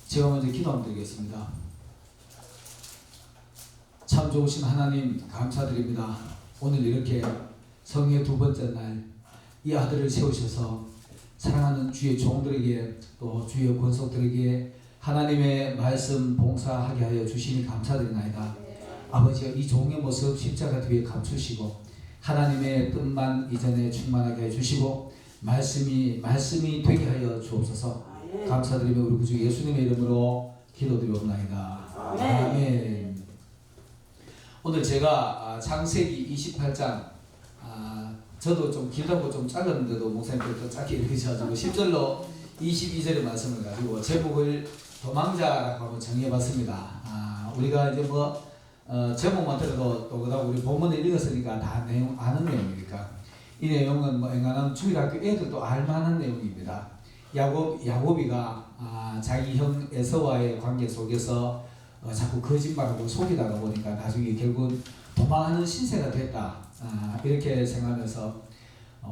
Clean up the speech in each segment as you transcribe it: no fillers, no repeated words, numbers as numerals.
제가 먼저 기도 한번 드리겠습니다. 참 좋으신 하나님 감사드립니다. 오늘 이렇게 성의 두 번째 날 이 아들을 세우셔서 사랑하는 주의 종들에게 또 주의 권속들에게 하나님의 말씀 봉사하게 하여 주시니 감사드리나이다. 아버지여, 이 종의 모습 십자가 뒤에 감추시고 하나님의 뜻만 이전에 충만하게 해주시고 말씀이 되게 하여 주옵소서. 감사드리며 우리 구주 예수님의 이름으로 기도드리옵나이다. 아멘. 오늘 제가 창세기 28장 저도 좀 길다고 좀 잘랐는데도 목사님께서 짧게 읽으셔가지고 10절로 22절의 말씀을 가지고 제목을 도망자라고 한번 정해봤습니다. 우리가 이제 제목만 들어도 또 그다음 우리 본문을 읽었으니까 다 내용 아는 내용이니까 이 내용은 웬간하면 주일학교 애들도 알만한 내용입니다. 야곱이가 자기 형 에서와의 관계 속에서 자꾸 거짓말하고 속이다가 보니까 나중에 결국 도망하는 신세가 됐다. 이렇게 생각하면서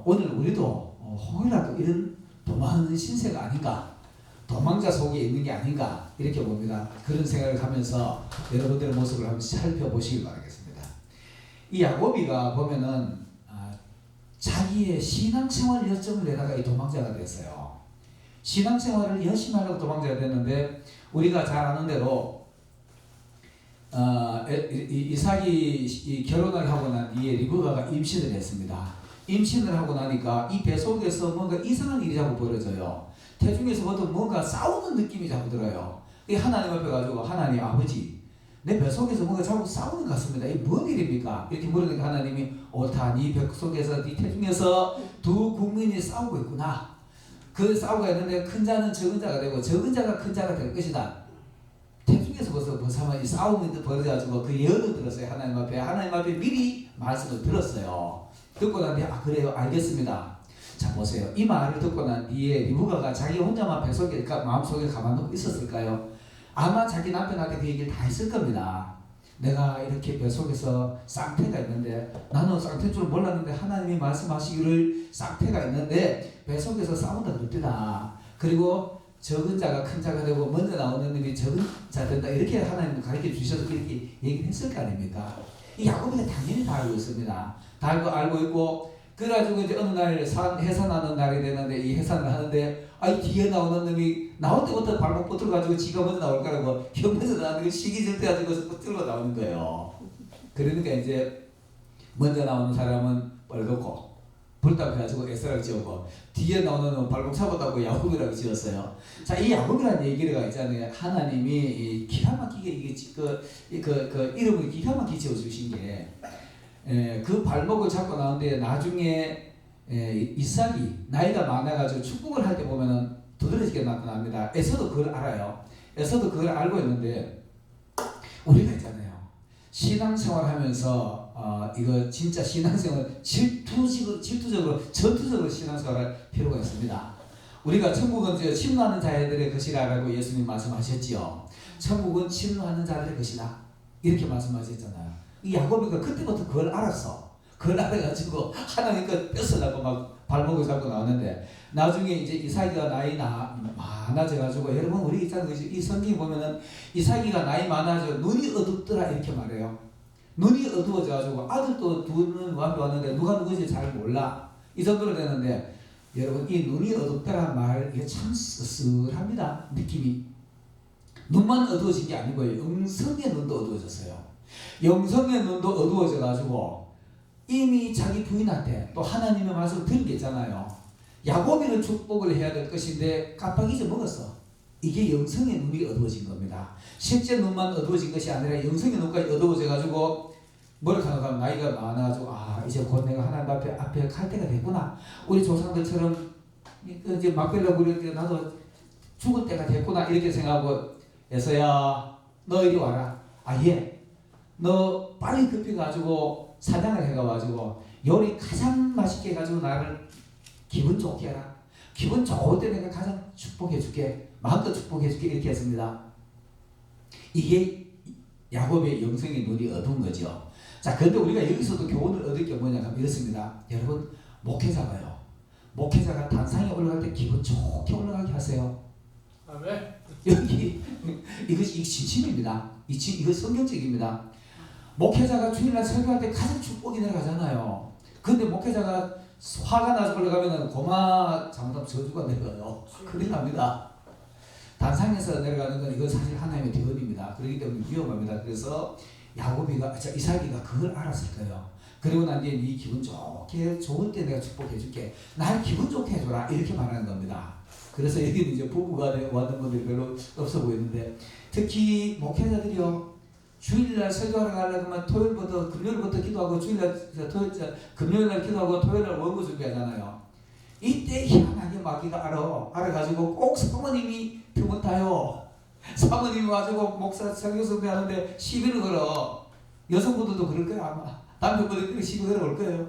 오늘 우리도 혹이라도 이런 도망하는 신세가 아닌가, 도망자 속에 있는 게 아닌가 이렇게 봅니다. 그런 생각을 하면서 여러분들의 모습을 한번 살펴보시기 바라겠습니다. 이 야곱이가 보면은 자기의 신앙생활 열정을 내다가 이 도망자가 됐어요. 신앙생활을 열심히 하려고 도망자가 됐는데 우리가 잘 아는 대로 이삭이 결혼을 하고 난 뒤에 리브가가 임신을 했습니다. 임신을 하고 나니까 이 배 속에서 뭔가 이상한 일이 자꾸 벌어져요. 태중에서부터 뭔가 싸우는 느낌이 자꾸 들어요. 하나님 앞에 가지고 하나님 아버지, 내 배 속에서 뭔가 자꾸 싸우는 것 같습니다. 이게 뭔 일입니까? 이렇게 물으니까 하나님이 옳다, 네 배 속에서 네 태중에서 두 국민이 싸우고 있구나. 그 싸우고 있는데 큰 자는 적은 자가 되고 적은 자가 큰 자가 될 것이다. 태중에서 벌써 이 싸움이 벌어져가지고 그 예언을 들었어요. 하나님 앞에 미리 말씀을 들었어요. 듣고 난 뒤에 그래요, 알겠습니다. 자 보세요. 이 말을 듣고 난 뒤에 리브가가 자기 혼자만 배 속에 마음속에 가만 놓고 있었을까요? 아마 자기 남편한테 그 얘기를 다 했을 겁니다. 내가 이렇게 배 속에서 쌍태가 있는데 나는 쌍태인 줄 몰랐는데 하나님이 말씀하시기를 쌍태가 있는데 배 속에서 싸운다 그랬더라. 그리고 적은 자가 큰 자가 되고 먼저 나오는 놈이 적은 자 된다. 이렇게 하나님 가르쳐 주셔서 그렇게 얘기를 했을 거 아닙니까? 이 야곱이 당연히 다 알고 있습니다. 다 알고 있고 그래가지고 이제 어느 날 해산하는 날이 되는데 이 해산을 하는데 뒤에 나오는 놈이 나올 때부터 발목 붙들어가지고 지가 먼저 나올 거라고 형 먼저 나오는 거 시기 절대가지고 붙들고 나오는 거예요. 그러니까 이제 먼저 나오는 사람은 뻘겋고 불답해가지고 에서라고 지었고 뒤에 나오는 놈은 발목 잡았다고 야곱이라고 지었어요. 자, 이 야곱이라는 얘기가 있잖아요. 하나님이 기가 막히게 이름을 기가 막히게 지어주신 게 그 발목을 잡고 나오는데 나중에 이삭이 나이가 많아가지고 축복을 할 때 보면은 두드러지게 나타납니다. 에서도 그걸 알아요. 에서도 그걸 알고 있는데 우리가 있잖아요. 신앙생활 하면서 이거 진짜 신앙생활 질투적으로 전투적으로 신앙생활할 필요가 있습니다. 우리가 천국은 이제 침노하는 자들의 것이라고 예수님 말씀하셨지요. 천국은 침노하는 자들의 것이다. 이렇게 말씀하셨잖아요. 이 야곱이가 그때부터 그걸 알았어. 그걸 알아가지고 하나님께 뺏어나고 막 발목을 잡고 나오는데 나중에 이제 이삭이가 나이 많아져가지고 여러분 우리 있잖아요. 이 성경에 보면은 이삭이가 나이 많아져 눈이 어둡더라 이렇게 말해요. 눈이 어두워져가지고 아들도 두 눈 앞에 왔는데 누가 누구인지 잘 몰라. 이 정도로 되는데 여러분 이 눈이 어둡다란 말 이게 참 씁쓸합니다. 느낌이. 눈만 어두워진 게 아니고요. 영성의 눈도 어두워졌어요. 영성의 눈도 어두워져가지고 이미 자기 부인한테 또 하나님의 말씀을 들은 게 있잖아요. 야곱이는 축복을 해야 될 것인데 깜빡 잊어먹었어. 이게 영성의 눈이 어두워진 겁니다. 실제 눈만 어두워진 것이 아니라 영성의 눈까지 어두워져가지고 뭘 생각하면 나이가 많아가지고 이제 곧 내가 하나님 앞에 갈 때가 됐구나. 우리 조상들처럼 이제 막걸리라고 그랬는데 나도 죽을 때가 됐구나 이렇게 생각하고 에서야 너 이리 와라. 예. 너 빨리 급해가지고 사냥을 해가지고 요리 가장 맛있게 해가지고 나를 기분 좋게 해라. 기분 좋을 때 내가 가장 축복해줄게. 마음껏 축복해줄게. 이렇게 했습니다. 이게 야곱의 영성의 눈이 어두운 거죠. 자, 그런데 우리가 여기서도 교훈을 얻을 게 뭐냐 하면 이렇습니다. 여러분, 목회자가요. 목회자가 단상에 올라갈 때 기분 좋게 올라가게 하세요. 아멘. 여기 이것이 진심입니다. 이거 성경적입니다. 목회자가 주일날 설교할 때 가장 축복이 내려가잖아요. 근데 목회자가 화가 나서 올라가면은 고마 잘못하면 저주가 내려가요. 큰일 납니다. 단상에서 내려가는 건 이건 사실 하나님의 대언입니다. 그렇기 때문에 위험합니다. 그래서 이삭이가 그걸 알았을 거예요. 그리고 난 뒤에 네 기분 좋게 좋을 때 내가 축복해 줄게. 날 기분 좋게 해줘라. 이렇게 말하는 겁니다. 그래서 여기는 이제 부부가 왔는 분들이 별로 없어 보이는데, 특히 목회자들이요, 주일날 설교하러 가려면 토요일부터 금요일부터 기도하고 금요일날 기도하고 토요일날 원고 준비하잖아요. 이때 희한하게 마귀가 알아가지고 꼭 사모님이 드문타요. 사모님이 와가지고 목사 설교 준비하는데 시비를 걸어. 여성분들도 그럴 거야 아마. 남편분들이 시비 걸어올 거예요.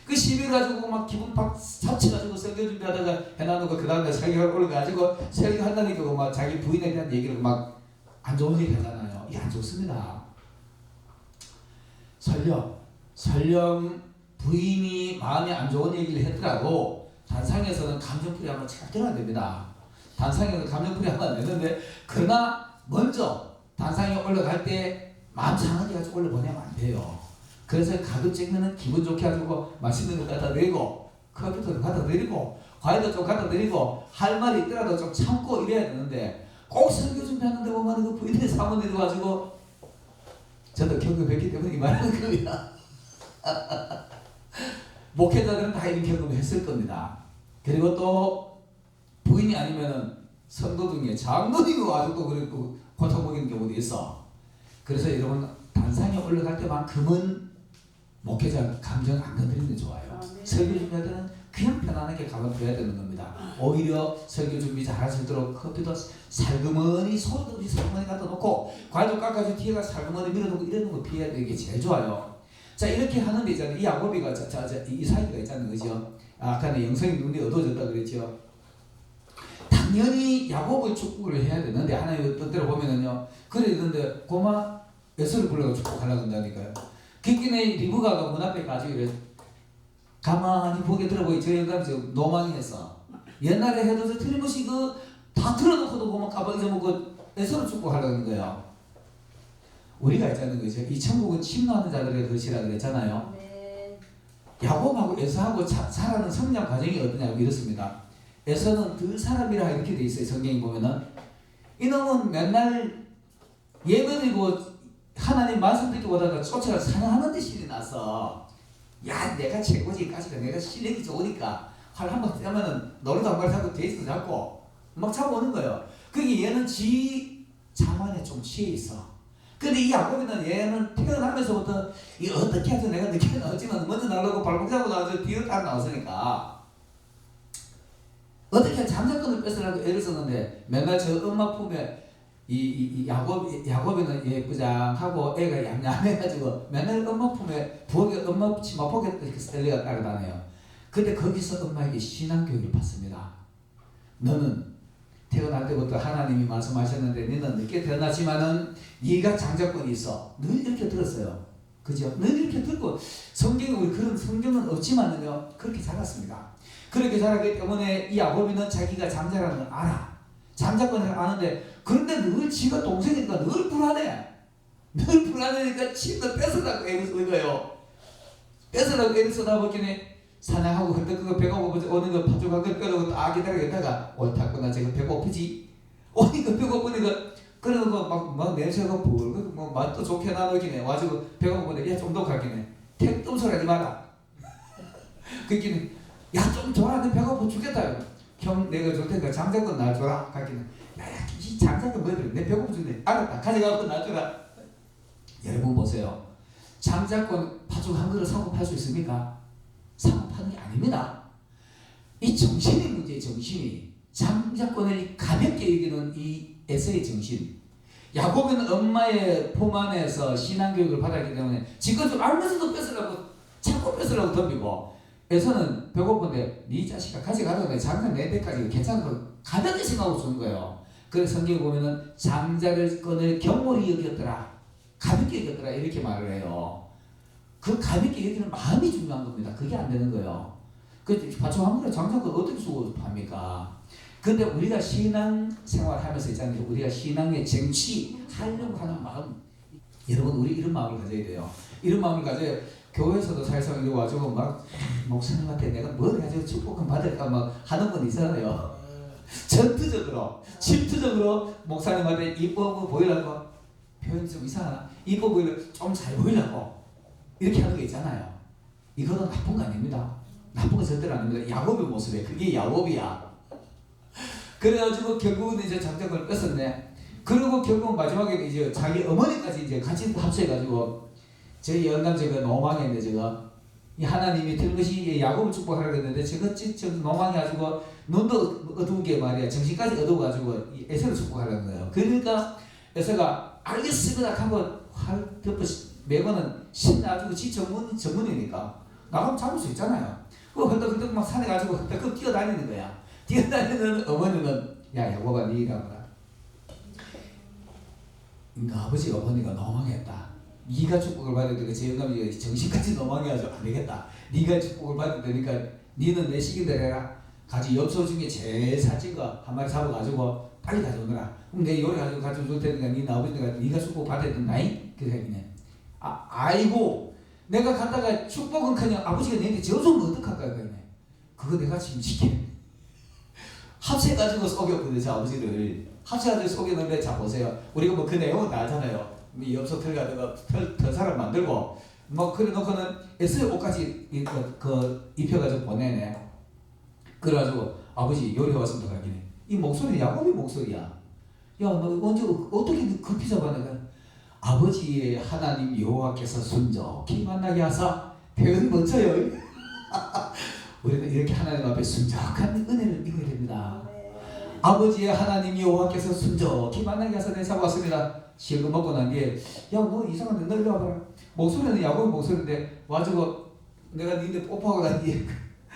그 시비 가지고 막 기분 팍 사치가지고 설교 준비하다가 해놔놓고 그 다음에 설교가 올라가지고 설교한다니까 막 자기 부인에 대한 얘기를 막 안 좋은 얘기 하잖아요. 이게 안 좋습니다. 설령 부인이 마음에 안 좋은 얘기를 했더라도 단상에서는 감정풀이하면 절대로 안 됩니다. 단상에서 감정풀이하면 안 되는데, 그러나 먼저 단상에 올라갈 때 마음 상하게 가지고 올라보내면 안 돼요. 그래서 가급적이면 기분 좋게 가지고 맛있는 거 갖다 드리고 커피도 갖다 드리고 과일도 좀 갖다 드리고 할 말이 있더라도 좀 참고 이래야 되는데, 꼭 설교 준비하는데 보면 그 부인의 사모님이 가지고, 저도 경험했기 때문에 이 말하는 겁니다. 목회자들은 다 이런 경험을 했을 겁니다. 그리고 또 부인이 아니면은 성도 중에 장로님이 와서 또 그랬고 고통 먹이는 경우도 있어. 그래서 여러분, 단상에 올라갈 때만큼은 목회자 감정 안 건드리는 게 좋아요. 설교 준비할 때는 그냥 편안하게 가만 둬야 되는 겁니다. 오히려 설교 준비 잘 하시도록 커피도 살그머니 소도 없이 살그머니 갖다 놓고 과일도 깎아서 뒤에가 살그머니 밀어놓고 이러는 거 피해야 되는 게 제일 좋아요. 자, 이렇게 하는데 있잖아요. 이 야곱이가 이삭이가 있잖아요. 그죠? 아까는 영성이 눈이 어두워졌다 그랬죠. 당연히 야곱의 축복을 해야 되는데, 하나님의 뜻대로 보면은요, 그래 되는데 고마 에서를 불러가 축복하려고 한다니까요. 그끼네 리브가가 문 앞에 가지고 이래 가만히 보게 들어보니 저 영감이 지금 노망이했어. 옛날에 해도 틀림없이 다 틀어놓고도 보면 가방 잊어먹고 에서를 축복하려는 거예요. 우리가 있자는 거죠. 이 천국은 침노하는 자들의 것이라 그랬잖아요. 네. 야곱하고 에서하고 살아가는 성장 과정이 어떠냐고 이렇습니다. 에서는 그 사람이라 이렇게 돼 있어요. 성경에 보면은 이놈은 맨날 예배드리고 하나님 말씀 듣고 오다가 쫓아가 사냥하는 데 신이 나서, 야 내가 최고지까지가 내가 실력이 좋으니까 활 한번 떼면은 노래도 한 발 잡고 데이스도 잡고 막 잡아오는 거예요. 그게 얘는 지 자만에 좀 취해 있어. 근데 이 야곱이는 얘는 태어나면서부터 이 어떻게 해서 내가 늦게 나왔지만 먼저 나가고 발목 잡고 나와서 뒤로 따라 나왔으니까 어떻게 잠자권을 뺏으라고 애를 썼는데, 맨날 저 엄마 품에 이 야곱이는 예쁘장하고 애가 얌얌해가지고 맨날 엄마 품에 엄마 치마 포개 셀리가 따라다녀요. 근데 거기서 엄마에게 신앙교육을 받습니다. 너는 태어날 때부터 하나님이 말씀하셨는데 너는 늦게 태어났지만은 네가 장자권이 있어. 늘 이렇게 들었어요. 그죠? 늘 이렇게 듣고, 성경에 우리 그런 성경은 없지만은요, 그렇게 자랐습니다. 그렇게 자랐기 때문에 이 야곱이는 자기가 장자라는 걸 알아. 장자권을 아는데, 그런데 늘 지가 동생이니까 늘 불안해. 늘 불안하니까 침도 뺏으라고 애를 쓰는 거예요. 뺏으라고 애를 쓰다 보기에 사냥하고 그때 그거 배가 고프지 어느 거 파죽한 걸 끓여고 딱 기다리다가 옳다구나 제가 배고프지. 오니까 배고프니까 그러는 거 막 냄새가 불고 뭐 맛도 좋게 나누긴 해. 와가지고 배가 고프니까 야 좀 더 가긴 해. 택도 소리 하지 마라. 그기는 야 좀 줘라 내 배고파 죽겠다. 형 내가 줄 테니까 장작권 나 줘라. 가기는 야야 이 장작권 뭐야 내 배고파 죽네. 알았다 가져가고 나 줘라. 여러분 보세요. 장작권 파죽 한 그릇 사고 팔 수 있습니까? 사고 파는 게 아닙니다. 이 정신의 문제의 정신이, 장자권을 가볍게 여기는 이 에서의 정신. 야곱은 엄마의 품 안에서 신앙교육을 받았기 때문에 지금 좀 알면서도 뺏으려고 자꾸 뺏으려고 덤비고, 에서는 배고픈데 네 자식아 가져가도 내 장자 내 때까지 괜찮은 거 가볍게 생각하고 주는 거예요. 그래서 성경에 보면은 장자권을 경홀히 여겼더라, 가볍게 여겼더라 이렇게 말을 해요. 그 가볍게 여기는 마음이 중요한 겁니다. 그게 안 되는 거예요. 그 파충 한 그릇 장자권 어떻게 쓰고 팝니까? 근데 우리가 신앙생활 하면서 있잖아요. 우리가 신앙의 쟁취하려고 하는 마음. 여러분 우리 이런 마음을 가져야 돼요. 이런 마음을 가져야 교회에서도 사실상 이거 와가지고 막 목사님한테 내가 뭘 가지고 축복을 받을까 막 하는 분 있잖아요. 전투적으로 질투적으로 목사님한테 이뻐 보이려고 표현이 좀 이상하나? 이뻐 보이려고 좀 잘 보이려고 이렇게 하는 거 있잖아요. 이거는 나쁜 거 아닙니다. 나쁜 거 절대로 아닙니다. 야곱의 모습이에요. 그게 야곱이야. 그래가지고 결국은 이제 장정을 뺐었네. 그리고 결국 마지막에 이제 자기 어머니까지 이제 같이 합쳐가지고 제 영감 제가 노망했는데 제가 이 하나님이 들은 것이 야곱을 축복하라고 했는데 제가 노망해가지고 눈도 어두우게 말이야 정신까지 어두워가지고 에서를 축복하라는 거예요. 그러니까 에서가 알겠습니다 하고 활 덮어 매거는 신나가지고 지 전문이니까 나가면 잡을 수 있잖아요. 그 헐떡헐떡 막 산에 가지고 헐떡 뛰어다니는 거야. 뛰어다니는 어머니는 야 야곱아 니 가거라. 그러니까 아버지 어머니가 노망했다. 네가 축복을 받아야 되니까 제 영감이 정신까지 노망해가지고 안 되겠다. 네가 축복을 받아야 되니까 니는 내 시기대로 해라. 가지 엽소 중에 제일 살찐 거 한 마리 잡아가지고 빨리 가져오너라. 그럼 내 요리 가지고 가져줄 테니까 네 아버지가 네가 축복 받아야 된다잉? 그래서 그냥 아이고 내가 갔다가 축복은커녕 아버지가 내한테 저주면 어떡할까요? 그냥 그거 내가 지금 지켜. 합세가지고 속였거든요. 제 아버지를 합세가지고 속였는데 자 보세요. 우리가 뭐 그 내용은 다 알잖아요. 엽서 털가지고 털사람 만들고 뭐 그래 놓고는 에스의 옷까지 그 입혀가지고 보내네. 그래가지고 아버지 요리해 왔습니다. 가기네. 이 목소리 야곱의 목소리야. 야 너 언제 어떻게 급히 잡아내가? 아버지의 하나님 여호와께서 순적히 만나게 하사 표현 멋져요. 우리는 이렇게 하나님 앞에 순적한 은혜를 입어야 됩니다. 아버지의 하나님 여호와께서 순적히 만나게 하사 내 잡았습니다. 실금 먹고 난 뒤에 야 너 이상한데 너 일로 와봐라. 목소리는 야곱의 목소리인데 와가지고 내가 니네 뽀뽀하고 난 뒤에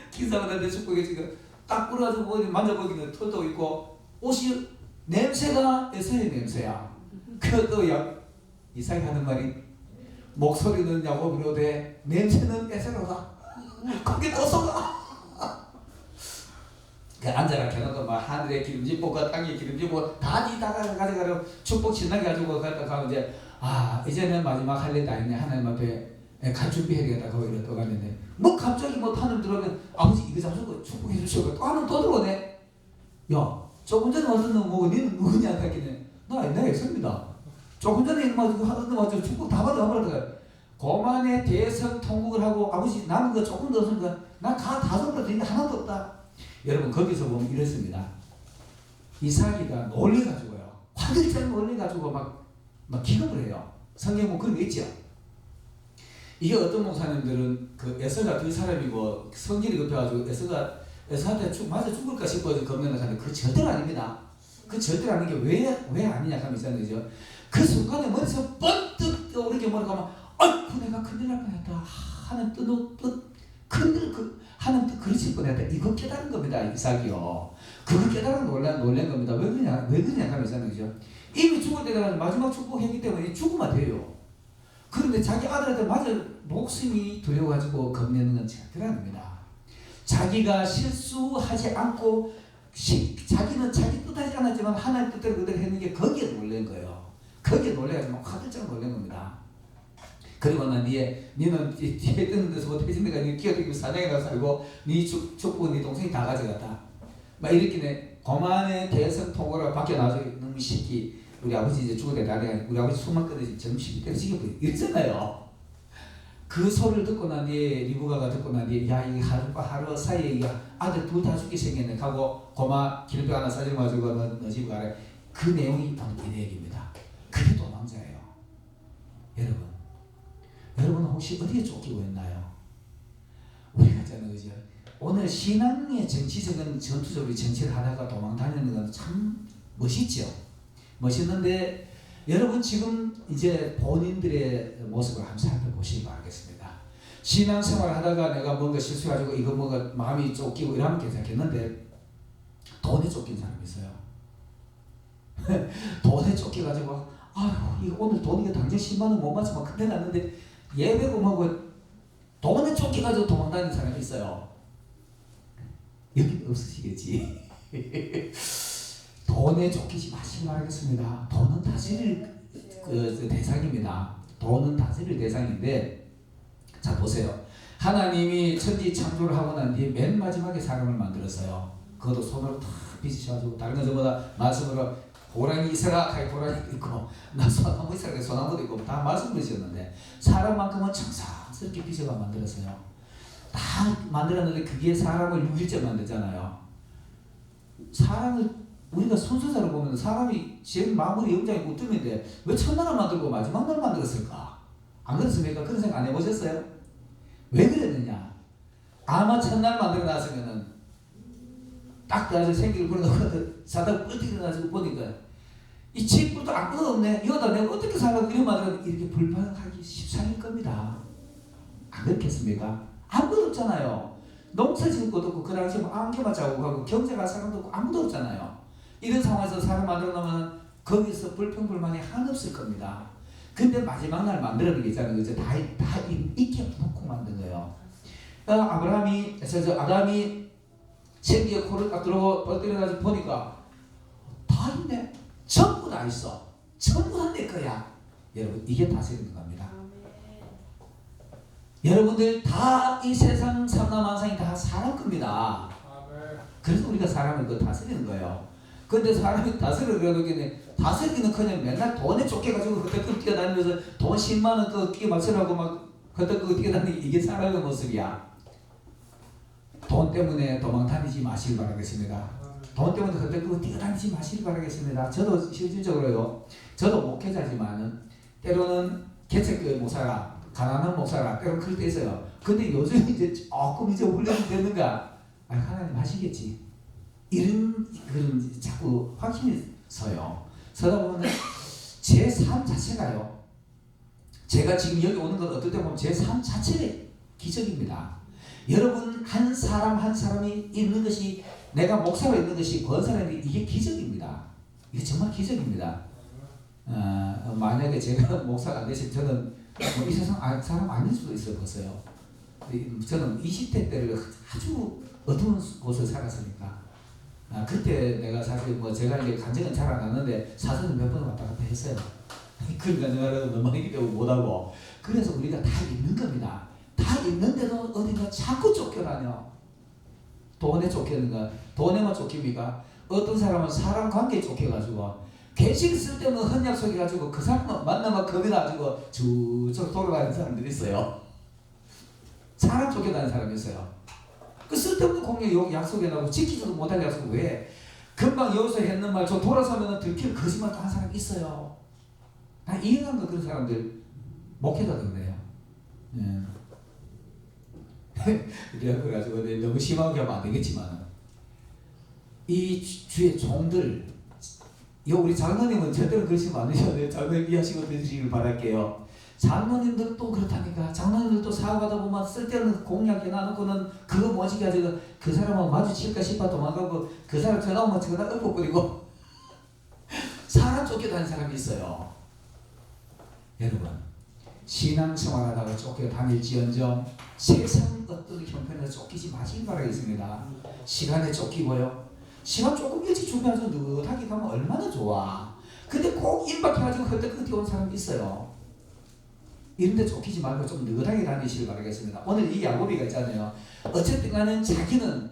기사가 내 축복에 지금 딱 불어가지고 만져보기는 털도 있고 옷이 냄새가 에서의 냄새야. 그또 이삭이 하는 말이 목소리는 야곱이로되 냄새는 에서로다. 거기 어서가. 그 앉아라 해놓고 막 하늘에 기름진 볶아 땅에 기름진 볶아 다 가져가려 축복 신나게 가지고 가고 이제 이제는 마지막 할 일 다 했네. 하나님 앞에 갈 준비해야겠다. 거기로 또 갔는데 뭐 갑자기 뭐 하늘 들어오면 아버지 이거 잡수고 축복해 주시고 또 하늘 또 들어오네. 야 조금 전에 왔던 놈 뭐고 니는 누구냐 했더니 나 애서입니다. 조금 전에 하던 놈 와서 축복 다 받아가버렸다. 고만의 대성 통곡을 하고 아버지 남은 거 조금 더 없으니까 나 다 줘버렸는데 하나도 없다. 여러분 거기서 보면 이렇습니다. 이삭이가 놀래가지고요. 화들짝 놀래가지고 막 기겁을 해요. 성경 보면 그런 거 있죠. 이게 어떤 목사님들은 그 에서가 두 사람이고 성질이 급해가지고 에서한테 맞아 죽을까 싶어서 겁내는 사람인데 그거 절대로 아닙니다. 그 절대로 아닌 게 왜 아니냐 하면 있잖아요. 그죠? 그 순간에 머리에서 번뜩 떠오르게 뭐라고 하면 아이고 내가 큰일 날 뻔했다. 하는 하는 뜻 그르칠 뻔했다. 이거 깨달은 겁니다. 이삭이요. 그거 깨달은 놀란 겁니다. 왜 그러냐 하면 있잖아요. 그죠? 이미 죽을 때가 마지막 축복했기 때문에 죽으면 돼요. 그런데 자기 아들한테 맞아 목숨이 두려워가지고 겁내는 건 절대로 아닙니다. 자기가 실수하지 않고 자기는 자기 뜻하지 않았지만 하나님 뜻대로 그대로 했는 게 거기에 놀란 거예요. 거기에 놀래가지고 화들짝 놀란 겁니다. 그리고 난 니는 뒤에 뜨는 데서 못해진 데가 니 끼어들고 사냥에 가서 살고 니 축복은 니 동생이 다 가져갔다. 막 이렇게 고만의 대성 통고라 밖에 나와서 너무 시키 우리 아버지 이제 죽을 때 나중에 우리 아버지 숨만 끊어지 점심이 때려지게 보여 이랬잖아요. 그 소리를 듣고 난 뒤에 리브가가 듣고 난 뒤에 야 이 하루 사이에 아들 둘 다 죽게 생겼네 하고 고마 기름병 하나 사주고 가지고 너 집 가래. 그 내용이 바로 이 얘기입니다. 그게 도망자예요. 여러분 혹시 어디에 쫓기고 있나요? 우리가 있잖아요. 그죠? 오늘 신앙의 정치적인 전투적으로 정치를 하다가 도망 다니는 건 참 멋있죠. 멋있는데 여러분 지금 이제 본인들의 모습을 한번 살펴보시기 바라겠습니다. 신앙생활 하다가 내가 뭔가 실수해가지고 이거 뭔가 마음이 쫓기고 이러면 괜찮겠는데 돈에 쫓긴 사람이 있어요. 돈에 쫓겨가지고 아이고 이거 오늘 돈 이거 당장 10만 원 못 맞으면 큰일 났는데 예배금하고 돈에 쫓겨가지고 도망다니는 사람이 있어요. 여기 없으시겠지. 돈에 쫓기지 마시기 바라겠습니다. 돈은 다스릴 대상입니다. 돈은 다스릴 대상인데, 자 보세요. 하나님이 천지 창조를 하고 난 뒤에 맨 마지막에 사람을 만들었어요. 그것도 손으로 탁 빚으셔가지고, 다른 건 전부 다 말씀으로 호랑이 있어라 하니 호랑이도 있고, 나 소나무 있어라 소나무도 있고, 다 말씀으로 지었는데 사람만큼은 청산스럽게 빚어가 만들었어요. 다 만들었는데 그게 사람을 6일째 만들잖아요. 사람을 우리가 순서대로 보면 사람이 제일 마무리 영장이 우뜸인데 왜 첫날을 만들고 마지막 날 만들었을까? 안 그렇습니까? 그런 생각 안 해보셨어요? 왜 그랬느냐? 아마 첫날 만들어 놨으면은 딱 나서 생기를 불어넣고 자다가 뿔 일어나서 보니까 이 집부터 아무것도 없네. 이거다 내가 어떻게 살라고 이렇게 만들어 이렇게 불평하기 십상일 겁니다. 안 그렇겠습니까? 아무것도 없잖아요. 농사 지을 것도 없고 그 당시에 뭐 안개만 자고 가고 경제가 사람도 없고 아무도 없잖아요. 이런 상황에서 사람 만들어 놓으면 거기서 불평불만이 한없을 겁니다. 근데 마지막 날 만들어낸 게 있잖아요. 그죠? 다 익혀 놓고 만든 거예요. 아담이 생기에 코를 딱 들어오고 벌떡일어나서 보니까 다 있네. 전부 다 있어. 전부 다 내 거야. 여러분, 이게 다스리는 겁니다. 여러분들 다 이 세상 삼라만상이 다 사람 겁니다. 그래서 우리가 사람을 다스리는 거예요. 근데 사람이 다스리기는 그냥 맨날 돈에 쫓겨가지고 헛헛 뛰어다니면서 돈 10만 원 그 끼 맞추라고 막 헛헛 뛰어다니는 이게 사람의 모습이야. 돈 때문에 도망 다니지 마시길 바라겠습니다. 돈 때문에 헛헛 뛰어다니지 마시길 바라겠습니다. 저도 실질적으로요. 저도 목회자지만은 때로는 개척교회 목사라, 가난한 목사라 때로는 그럴 때 있어요. 근데 요즘 이제 조금 이제 훈련이 됐는가? 하나님 하시겠지. 이런 그런 자꾸 확신이 서요. 서다 보면 제 삶 자체가요. 제가 지금 여기 오는 건 어떨 때 보면 제 삶 자체가 기적입니다. 여러분 한 사람 한 사람이 있는 것이 내가 목사로 있는 것이 권사라는 게 이게 기적입니다. 이게 정말 기적입니다. 만약에 제가 목사가 안 되시면 저는 이 세상 사람 아닐 수도 있어요. 보세요. 저는 20대 때를 아주 어두운 곳을 살았으니까. 그때 내가 사실 제가 이제 간증은 잘 안 하는데 사선을 몇 번 왔다 갔다 했어요. 그러니까 내가 너무 많이 때문에 못하고. 그래서 우리가 다 있는 겁니다. 다 있는데도 어딘가 자꾸 쫓겨다녀. 돈에 쫓기는가? 돈에만 쫓깁니까? 어떤 사람은 사람 관계에 쫓겨가지고 괜시리 쓸데없는 헌약 속해가지고 그 사람 만나면 겁이 나가지고 쭉 돌아가는 사람들이 있어요. 사람 쫓겨다니는 사람이 있어요. 그 쓸데없는 공약 약속해놓고 지키지도 못할 약속 왜? 금방 여기서 했는 말 저 돌아서면 들킬 거짓말 또 한 사람 있어요. 나 이해한 거 그런 사람들 목회자도 그래요. 그래가지고 너무 심하게 하면 안 되겠지만 이 주의 종들 우리 장로님은 절대로 그러시면 안 되셔요. 장로님 이해하시고 드시길 바랄게요. 장로님들도 그렇다니까. 장로님들도 사업하다 보면 쓸데없는 공약 해놔놓고는 그거 뭐지 가지고 그 사람하고 마주칠까 싶어 도망가고 그 사람 전화 오면 전화 엎어버리고 사람 쫓겨다니는 사람이 있어요. 여러분 신앙생활하다가 쫓겨다닐지언정 세상 어떤 형편에서 쫓기지 마시길 바라겠습니다. 시간에 쫓기고요. 시간 조금 일찍 준비해서 느긋하게 가면 얼마나 좋아. 근데 꼭 임박해가지고 헛헛 뛰어온 사람이 있어요. 이런데 쫓기지 말고 좀 느긋하게 다니시길 바라겠습니다. 오늘 이 야곱이가 있잖아요. 어쨌든 간에 자기는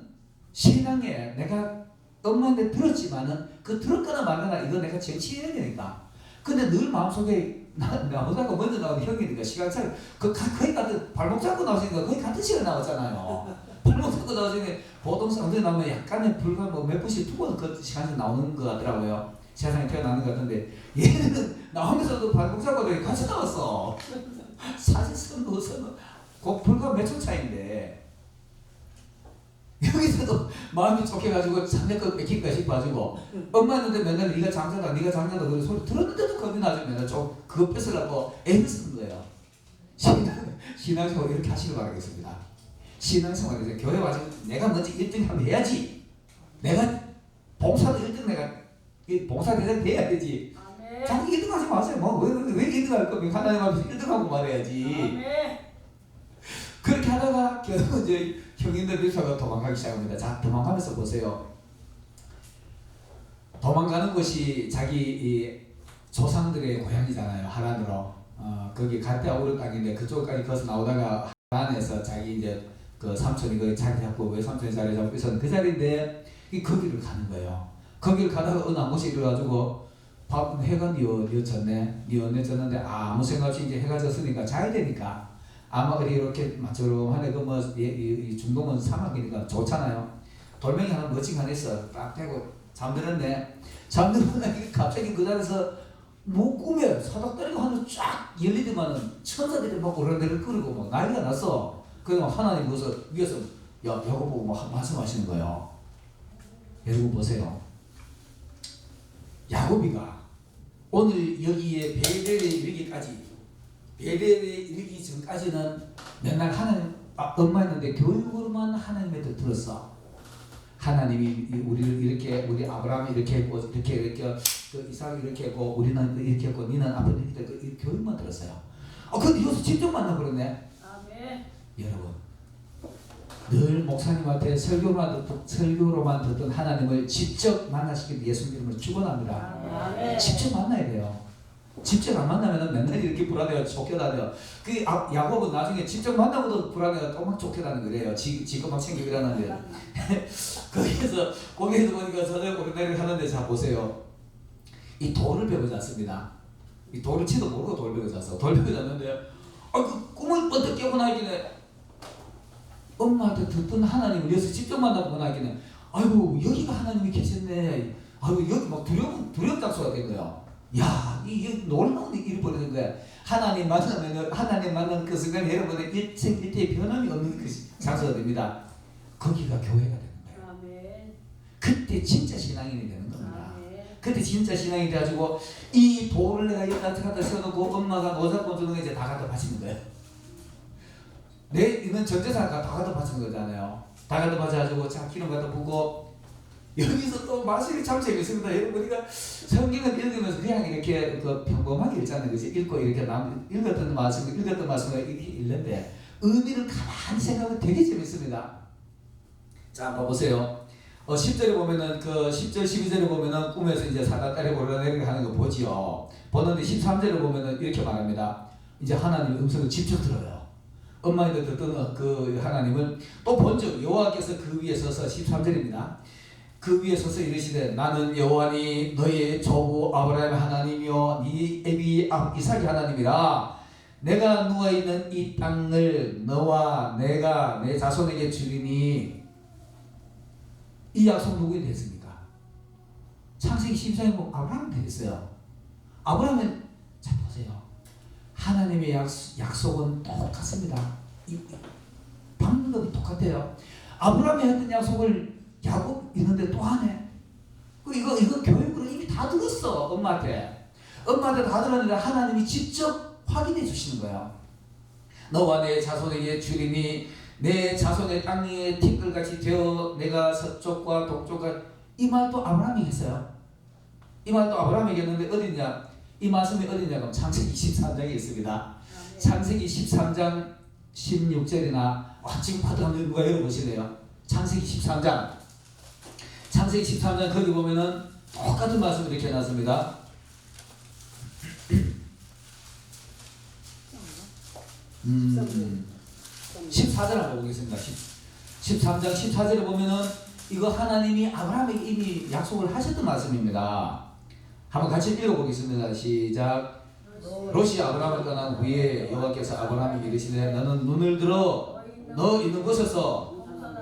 신앙에 내가 엄마한테 들었지만은 그 들었거나 말거나 이거 내가 정치해야 되니까. 근데 늘 마음속에 나보다가 먼저 나오는 형이니까 시간 차이 거의 같은 발목 잡고 나오시니까 거의 같은 시간 나왔잖아요. 발목 잡고 나오시니 보통 사람들이 나오면 약간의 불과 몇 분씩 두고 그 시간이 나오는 것 같더라고요. 세상에 태어나는 것 같은데 얘는 나오면서도 발목 잡고 같이 나왔어. 사실상 넣어서는 불과 몇 초 차이인데 여기서도 마음이 쫓겨가지고 자네껏 뺏길까 싶어가지고 엄마한테 맨날 네가 장사다 그런 소리 들었는데도 겁이 나죠. 맨날 좀 그거 뺏으려고 애를 쓰는 거예요. 신앙생활 이렇게 하시길 바라겠습니다. 신앙생활에서 교회 와서 내가 먼저 1등 하면 해야지. 내가 봉사도 1등 내가 봉사대장 돼야 되지. 자기 1등 하지 마세요. 왜 1등 할 겁니까? 하나님 앞에서 1등 하고 말해야지. 그렇게 하다가 결국 이제 형님들 비서가 도망가기 시작합니다. 자, 도망가면서 보세요. 도망가는 곳이 자기 이 조상들의 고향이잖아요. 하란으로. 거기 갈대아 우르 땅인데 그쪽까지 거기서 나오다가 하란에서 자기 이제 그 삼촌이 그 자리 잡고 외삼촌이 자리 잡고 있었는 그 자리인데 거기를 가는 거예요. 거기를 가다가 어느 한 곳에 이르가지고 해가 뉘어졌네. 뉘어졌는데 아무 생각 없이 이제 해가 졌으니까 자야 되니까 아마 이렇게 저렴하네. 그 뭐 이 중동은 사막이니까 좋잖아요. 돌멩이 하나 멋진 거 하나 있어. 딱 대고 잠들었네. 잠들었는데 갑자기 그 자리에서 뭐 꿈에 사닥다리가 하나 쫙 열리더만은 천사들이 막 오르내를 끓이고 막 난리가 났어. 그래서 하나님 위에서 야곱 보고 막 말씀하시는 거예요. 여러분 보세요. 야곱이가 오늘 여기에 베델에 이르기까지, 베델에 이르기 전까지는 맨날 하나님 엄마였는데 교육으로만 하나님의 뜻 들었어. 하나님이 우리를 이렇게, 우리 아브라함이 이렇게 했고, 이렇게 그 이삭이 이렇게 했고, 우리는 이렇게 했고, 니는 앞으로 이렇게 했고, 이 교육만 들었어요. 근데 여기서 직접 만나버렸네. 아멘. 여러분, 늘 목사님한테 설교로만 듣던 하나님을 직접 만나시길 예수님 이름으로 축원합니다. 아멘. 직접 만나야 돼요. 직접 안 만나면 맨날 이렇게 불안해요. 쫓겨다녀요. 그 야곱은 나중에 직접 만나고도 불안해요. 또 막 쫓겨다니는 거래요. 지금 막 챙기고 이러는데 거기에서 보니까 서대 오르내리를 하는데 자 보세요. 이 돌을 배우지 않습니다. 이 돌을 치도 모르고 돌 배우지 않았어. 돌 배우지 않는데 그 꿈을 번뜩 깨고 나기는 엄마한테 듣던 하나님을 여기서 직접 만나보고 나기는 아이고 여기가 하나님이 계셨네. 아이고 여기 막 두려움 장소가 된 거예요. 야, 이 놀라운 일이 벌어진 거야. 하나님 만나는 그 순간 여러분의 일생일대의 변함이 없는 그 장소가 됩니다. 거기가 교회가 되는 거예요. 아멘. 그때 진짜 신앙인이 되는 겁니다. 아멘. 그때 진짜 신앙이 돼가지고 이 돌을 내가 여기다 갖다 세워놓고 엄마가 노자권 주는 거 이제 다 갖다 바치는 거예요. 이건 전재산가 다 갖다 바치는 거잖아요. 다 갖다 바쳐가지고 자 기름 갖다 부고 여기서 또 마술이 참 재밌습니다. 여러분 우리가 성경을 읽으면서 그냥 이렇게 그 평범하게 읽잖아요. 그치? 읽고 이렇게 읽었던 말씀을 이렇게 읽는데 의미를 가만히 생각하면 되게 재밌습니다. 자 한번 보세요. 10절에 보면은 그 10절 12절에 보면은 꿈에서 이제 사닥다리 오르내리게 하는 거 보지요. 보는데 13절에 보면은 이렇게 말합니다. 이제 하나님의 음성을 직접 들어요. 엄마이들 듣던 그 하나님을 또 본즉 여호와께서 그 위에 서서 13절입니다. 그 위에 서서 이르시되 나는 여호와니 너의 조부 아브라함의 하나님이요 네 애비 이삭의 하나님이라. 내가 누워있는 이 땅을 너와 내가 내 자손에게 주리니. 이 약속 누구에게 했습니까? 창세기 14장 보면 아브라함한테 했어요. 아브라함은 자 보세요. 하나님의 약속은 똑같습니다. 방법이 똑같아요. 아브라함이 했던 약속을 야곱 있는데 또 하네. 이거 교육으로 이미 다 들었어. 엄마한테 다 들었는데 하나님이 직접 확인해 주시는 거예요. 너와 내 자손에게 주리니 내 자손의 땅에 티끌같이 되어 내가 서쪽과 동쪽과. 이 말도 아브라함이 했어요. 이 말도 아브라함이 했는데 어디냐? 이 말씀이 어디냐? 그럼 창세기 13장에 있습니다. 창세기 13장 16절이나 지금 파트하면 누가 열어보시래요. 창세기 13장 거기 보면은 똑같은 말씀을 이렇게 해놨습니다. 14절 한번 보겠습니다. 13장 14절에 보면은 이거 하나님이 아브라함에게 이미 약속을 하셨던 말씀입니다. 한번 같이 읽어보겠습니다. 시작. 롯이 아브라함을 떠난 후에 여호와께서 아브라함에게 이르시되 너는 눈을 들어 너 있는 곳에서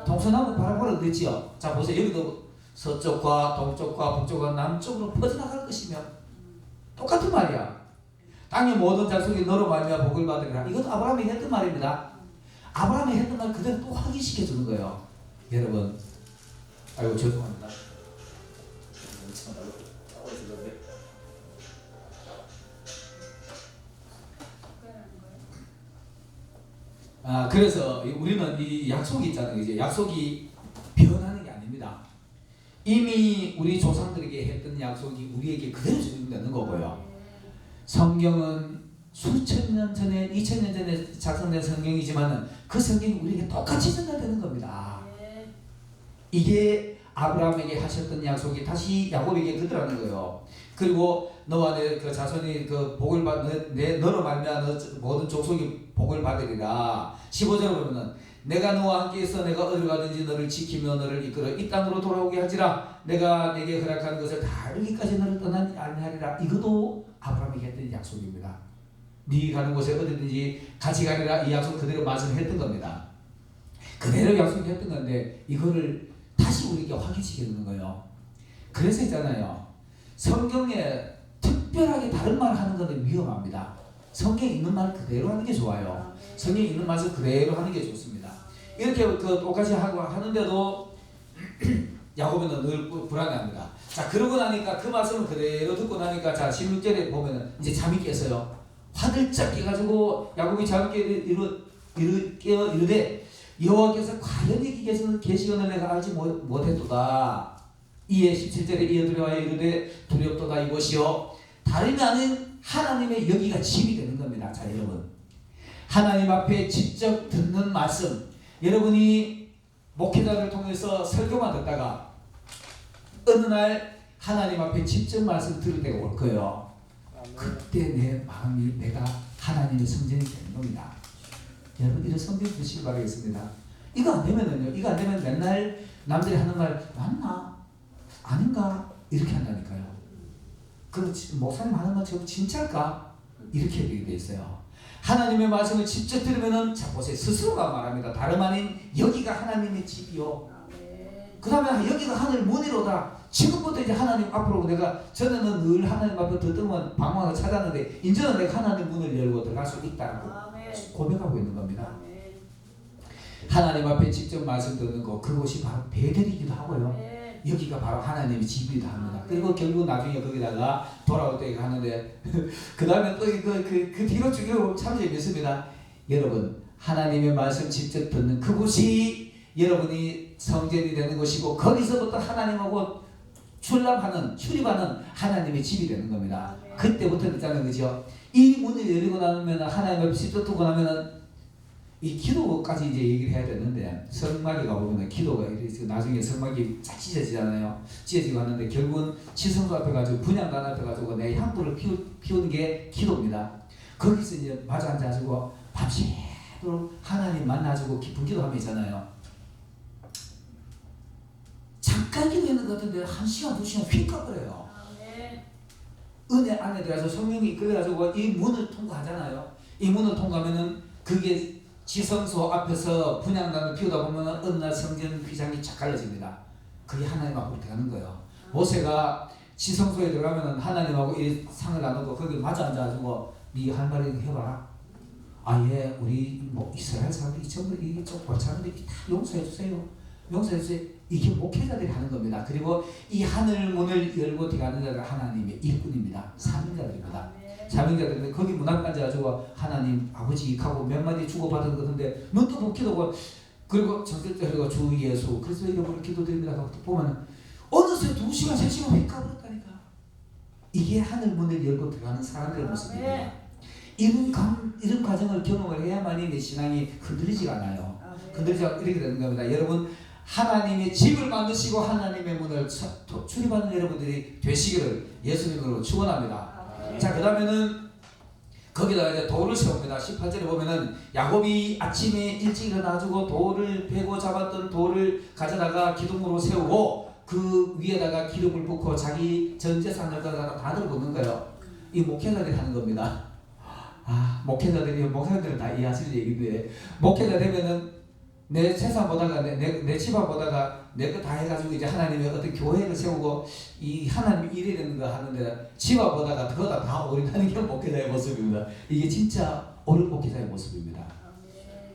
동서남북 바라보라 그랬지요. 자 보세요. 여기도 서쪽과 동쪽과 북쪽과 남쪽으로 퍼져나갈 것이며 똑같은 말이야. 땅의 모든 족속이 너로 말미암아 복을 받으리라. 이것도 아브라함이 했던 말입니다. 아브라함이 했던 말 그대로 또 확인시켜 주는 거예요. 여러분, 아이고 죄송합니다. 그래서 우리는 이 약속이 있잖아요. 이제 약속이 변하는 게 아닙니다. 이미 우리 조상들에게 했던 약속이 우리에게 그대로 적용되는 거고요. 성경은 수천 년 전에 2000년 전에 작성된 성경이지만 그 성경이 우리에게 똑같이 전달되는 겁니다. 이게 아브라함에게 하셨던 약속이 다시 야곱에게 그들하는 거예요. 그리고 너와 내 그 자손이 그 복을 내 너로 말미암아 모든 족속이 복을 받으리라. 15절에 보면은 내가 너와 함께 있어 내가 어디로 가든지 너를 지키며 너를 이끌어 이 땅으로 돌아오게 하지라. 내가 내게 허락한 것을 다 이루기까지 너를 떠나지 아니하리라. 이것도 아브라함에게 했던 약속입니다. 네 가는 곳에 어디든지 같이 가리라. 이 약속 그대로 말씀했던 겁니다. 그대로 약속했던 건데 이거를 다시 우리에게 확인시키는 거예요. 그래서 있잖아요. 성경에 특별하게 다른 말을 하는 것은 위험합니다. 성경에 있는 말 그대로 하는 게 좋아요. 성경에 있는 말을 그대로 하는 게 좋습니다. 이렇게 그 똑같이 하고 하는데도 야곱은 늘 불안해합니다. 자, 그러고 나니까 그 말씀을 그대로 듣고 나니까 자 16절에 보면은 이제 잠이 깼어요. 화들짝 깨가지고 야곱이 잠이 깨어 이르되 여호와께서 과연 이 길에서는 계시거늘 내가 알지 못했도다. 이에 17절에 이어 들어와야 이르되 두렵도다 이것이요 다름이 아닌 하나님의 여기가 집이 되는 겁니다. 자, 여러분 하나님 앞에 직접 듣는 말씀, 여러분이 목회자를 통해서 설교만 듣다가 어느 날 하나님 앞에 직접 말씀 들을 때가 올 거예요. 그때 내 마음이 내가 하나님의 성전이 되는 겁니다. 여러분 이런 성경 드시기 바라겠습니다. 이거 안 되면은요, 이거 안 되면 맨날 남들이 하는 말 맞나? 아닌가? 이렇게 한다니까요. 그 목사님 하는 말 저거 진짜일까? 이렇게 되게 돼 있어요. 하나님의 말씀을 직접 들으면은 자 보세요. 스스로가 말합니다. 다름 아닌 여기가 하나님의 집이요. 그 다음에 여기가 하늘 문이로다. 지금부터 이제 하나님 앞으로 내가 전에는 늘 하나님 앞에 들뜨면 방황을 찾았는데 이제는 내가 하나님 문을 열고 들어갈 수 있다고 고백하고 있는 겁니다. 하나님 앞에 직접 말씀 듣는 것 그것이 바로 베델이기도 하고요. 여기가 바로 하나님의 집이기도 합니다. 그리고 결국 나중에 거기다가 돌아올 때 하는데 그 다음에 또 그 뒤로 쭉 참 재밌습니다. 여러분 하나님의 말씀 직접 듣는 그곳이 여러분이 성전이 되는 것이고 거기서부터 하나님하고 출입하는 하나님의 집이 되는 겁니다. 그때부터 있잖아요, 그죠? 이 문을 열리고 나면 하나님 앞에 직접 듣고 나면은 이 기도까지 이제 얘기를 해야 되는데 성막에 가보면 기도가 나중에 성막이 쫙 찢어지잖아요. 찢어지고 하는데 결국은 지성소 앞에 가지고 분향단 앞에 가지고 내 향불을 피우는 게 기도입니다. 거기서 이제 마주 앉아가지고 밤새도록 하나님 만나주고 깊은 기도하면 있잖아요. 잠깐 기도하는 것 같은데 1시간 2시간 휙 가버려요. 은혜 안에 들어가서 성령이 이끌어가지고 이 문을 통과하잖아요. 이 문을 통과하면은 그게 지성소 앞에서 분향단을 피우다 보면 어느 날 성전 휘장이 착 갈라집니다. 그게 하나님 앞으로 가는 거예요. 모세가 지성소에 들어가면 하나님하고 이 상을 나누고 거기 맞아 앉아가지고 네 할 말이 해봐라. 예, 우리 뭐 이스라엘 사람들이 전부 이게 좀 골차는데 다 용서해 주세요. 용서해 주세요. 이게 목회자들이 하는 겁니다. 그리고 이 하늘 문을 열고 들어가는 자가 하나님의 일꾼입니다. 사명자들입니다. 사명자들인데 거기 문 앞에 앉아가지고 하나님 아버지 하고 몇 마디 주고받은 것인데 눈도 못 기도고 그리고 전격적으로 주 예수 그래서 이름으로 기도드립니다 하고 보면 어느새 2시간 3시간 왜 가버렸다니까. 이게 하늘 문을 열고 들어가는 사람들의 모습입니다. 이런 과정을 경험을 해야만이 내 신앙이 흔들리지가 않아요. 흔들리지 않고 이렇게 되는 겁니다. 여러분 하나님의 집을 만드시고 하나님의 문을 출입하는 여러분들이 되시기를 예수님으로 축원합니다. 자, 그 다음에는 거기다가 이제 돌을 세웁니다. 18절에 보면은 야곱이 아침에 일찍 일어나가지고 돌을 베고 잡았던 돌을 가져다가 기둥으로 세우고 그 위에다가 기름을 붓고 자기 전 재산을 갖다가 다 들고 있는 거예요. 이 목회자들이 하는 겁니다. 목회자들은 다 이해하시는 얘기인데 목회자 되면은 내 재산 보다가 내 집안 보다가 내 거 다 해가지고 이제 하나님의 어떤 교회를 세우고 이 하나님 일이 되는 거 하는데 집안 보다가 그거다 다 올인하는 게 목회자의 모습입니다. 이게 진짜 옳은 목회자의 모습입니다.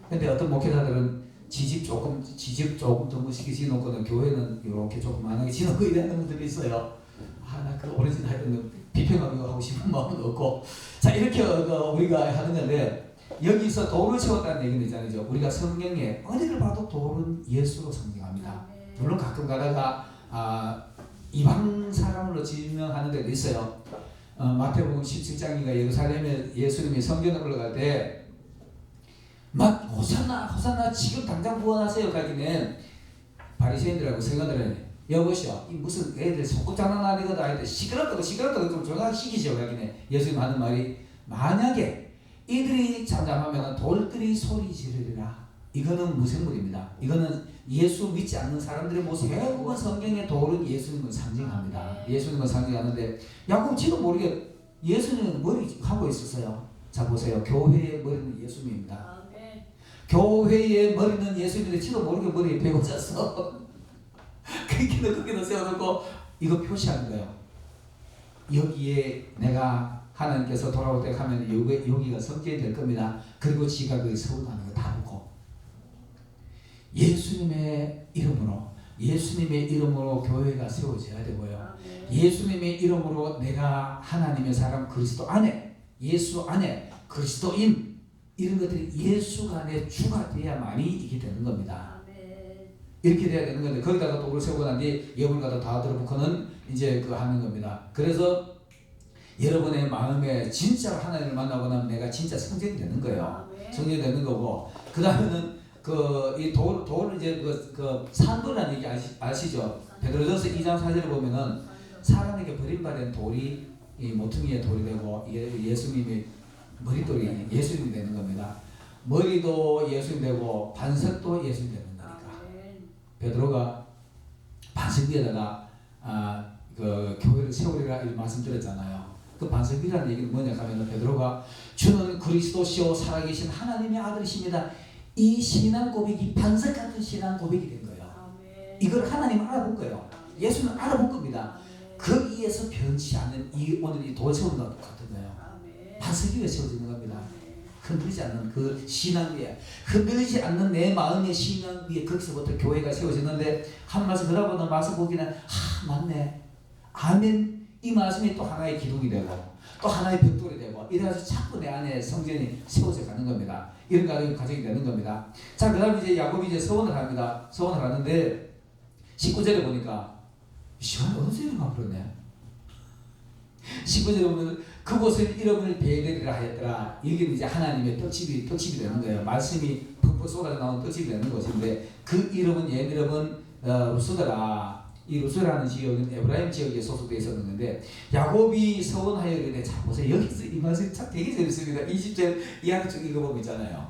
근데 어떤 목회자들은 지집 조금 더 지어놓고는 교회는 이렇게 조그만하게 지어놓고 이러는 분들이 있어요. 나 그 오래전 하여튼 비평하고 싶은 마음은 없고 자 이렇게 우리가 하는 건데 여기서 돌을 세웠다는 얘기는 있잖아요. 우리가 성경에 어디를 봐도 돌은 예수로 상징합니다. 물론 가끔 가다가 이방 사람으로 지명하는 데도 있어요. 마태복음 17장인가 예루살렘에 예수님이 성전에 올라갈 때 막 호산나 지금 당장 구원하세요 가기는 바리새인들하고 서기관들은 여보시오, 이 무슨 애들 속국장난 아니거든. 아이들 시끄럽다고 좀 조용하게 시키시오. 여기네. 예수님 하는 말이, 만약에 이들이 잠잠하면 돌들이 소리 지르리라. 이거는 무생물입니다. 이거는 예수 믿지 않는 사람들의 모습. 대부분 성경의 돌은 예수님을 상징합니다. 예수님을 상징하는데, 야곱 지도 모르게 예수님은 머리 하고 있었어요. 자 보세요. 교회의 머리는 예수님입니다. 교회의 머리는 예수님인데 지도 모르게 머리에 배고졌어. 거기는 세워놓고 이거 표시하는 거예요. 여기에 내가 하나님께서 돌아올 때 가면 여기가 성전이 될 겁니다. 그리고 지가 그 서운하는 거 다 놓고 예수님의 이름으로 교회가 세워져야 되고요. 예수님의 이름으로 내가 하나님의 사람 그리스도 안에, 예수 안에 그리스도인, 이런 것들이 예수가 내 주가 돼야만이 이게 되는 겁니다. 이렇게 돼야 되는 건데, 거기다가 또 우리 세우고 난 뒤에 예물 갖다 다 들어붙고는 이제 그 하는 겁니다. 그래서 여러분의 마음에 진짜로 하나님을 만나고 나면 내가 진짜 성전이 되는 거예요. 성전이 되는 거고, 그 다음에는 이 돌을 이제 그 산돌이라는 얘기 아시죠? 베드로전서 2장 4절에 보면은 사람에게 버림받은 돌이 이 모퉁이의 돌이 되고, 예수님이 머리돌이 예수님이 되는 겁니다. 머리도 예수님 되고 반석도 예수님 되는 거니까. 베드로가 반석 위에다가 그 교회를 세우리라 이 말씀 드렸잖아요. 그 반석이라는 얘기는 뭐냐 하면, 베드로가 주는 그리스도시요 살아계신 하나님의 아들이십니다. 이 신앙 고백이 반석 같은 신앙 고백이 된 거예요. 이걸 하나님 알아본 거예요. 예수는 알아본 겁니다. 거기에서 변치 않는 오늘 이 돌 세우는 것과 같은 거예요. 반석 위에 세워지는 겁니다. 흔들리지 않는 그 신앙 위에, 흔들리지 않는 내 마음의 신앙 위에, 거기서부터 교회가 세워지는데, 한 말씀 들어보는 말씀 보기는 맞네, 아멘, 이 말씀이 또 하나의 기둥이 되고 또 하나의 벽돌이 되고, 이래서 자꾸 내 안에 성전이 세워져 가는 겁니다. 이런 과정이 되는 겁니다. 자, 그 다음에 이제 야곱이 이제 서원을 합니다. 서원을 하는데 19절에 보니까 시간이 어느 소리를 막 그러네. 19절에 보면 그곳은 이름을 베델이라 하였더라. 여기는 이제 하나님의 떡집이 되는 거예요. 말씀이 푹푹 쏟아져 나오는 떡집이 되는 곳인데, 그 이름은 옛 이름은 루스더라. 이 루스라는 지역은 에브라임 지역에 소속되어 있었는데, 야곱이 서원하여 이르되, 자 보세요. 여기서 이 말씀이 참 되게 재밌습니다. 20절 이하를 쭉 읽어보면 있잖아요.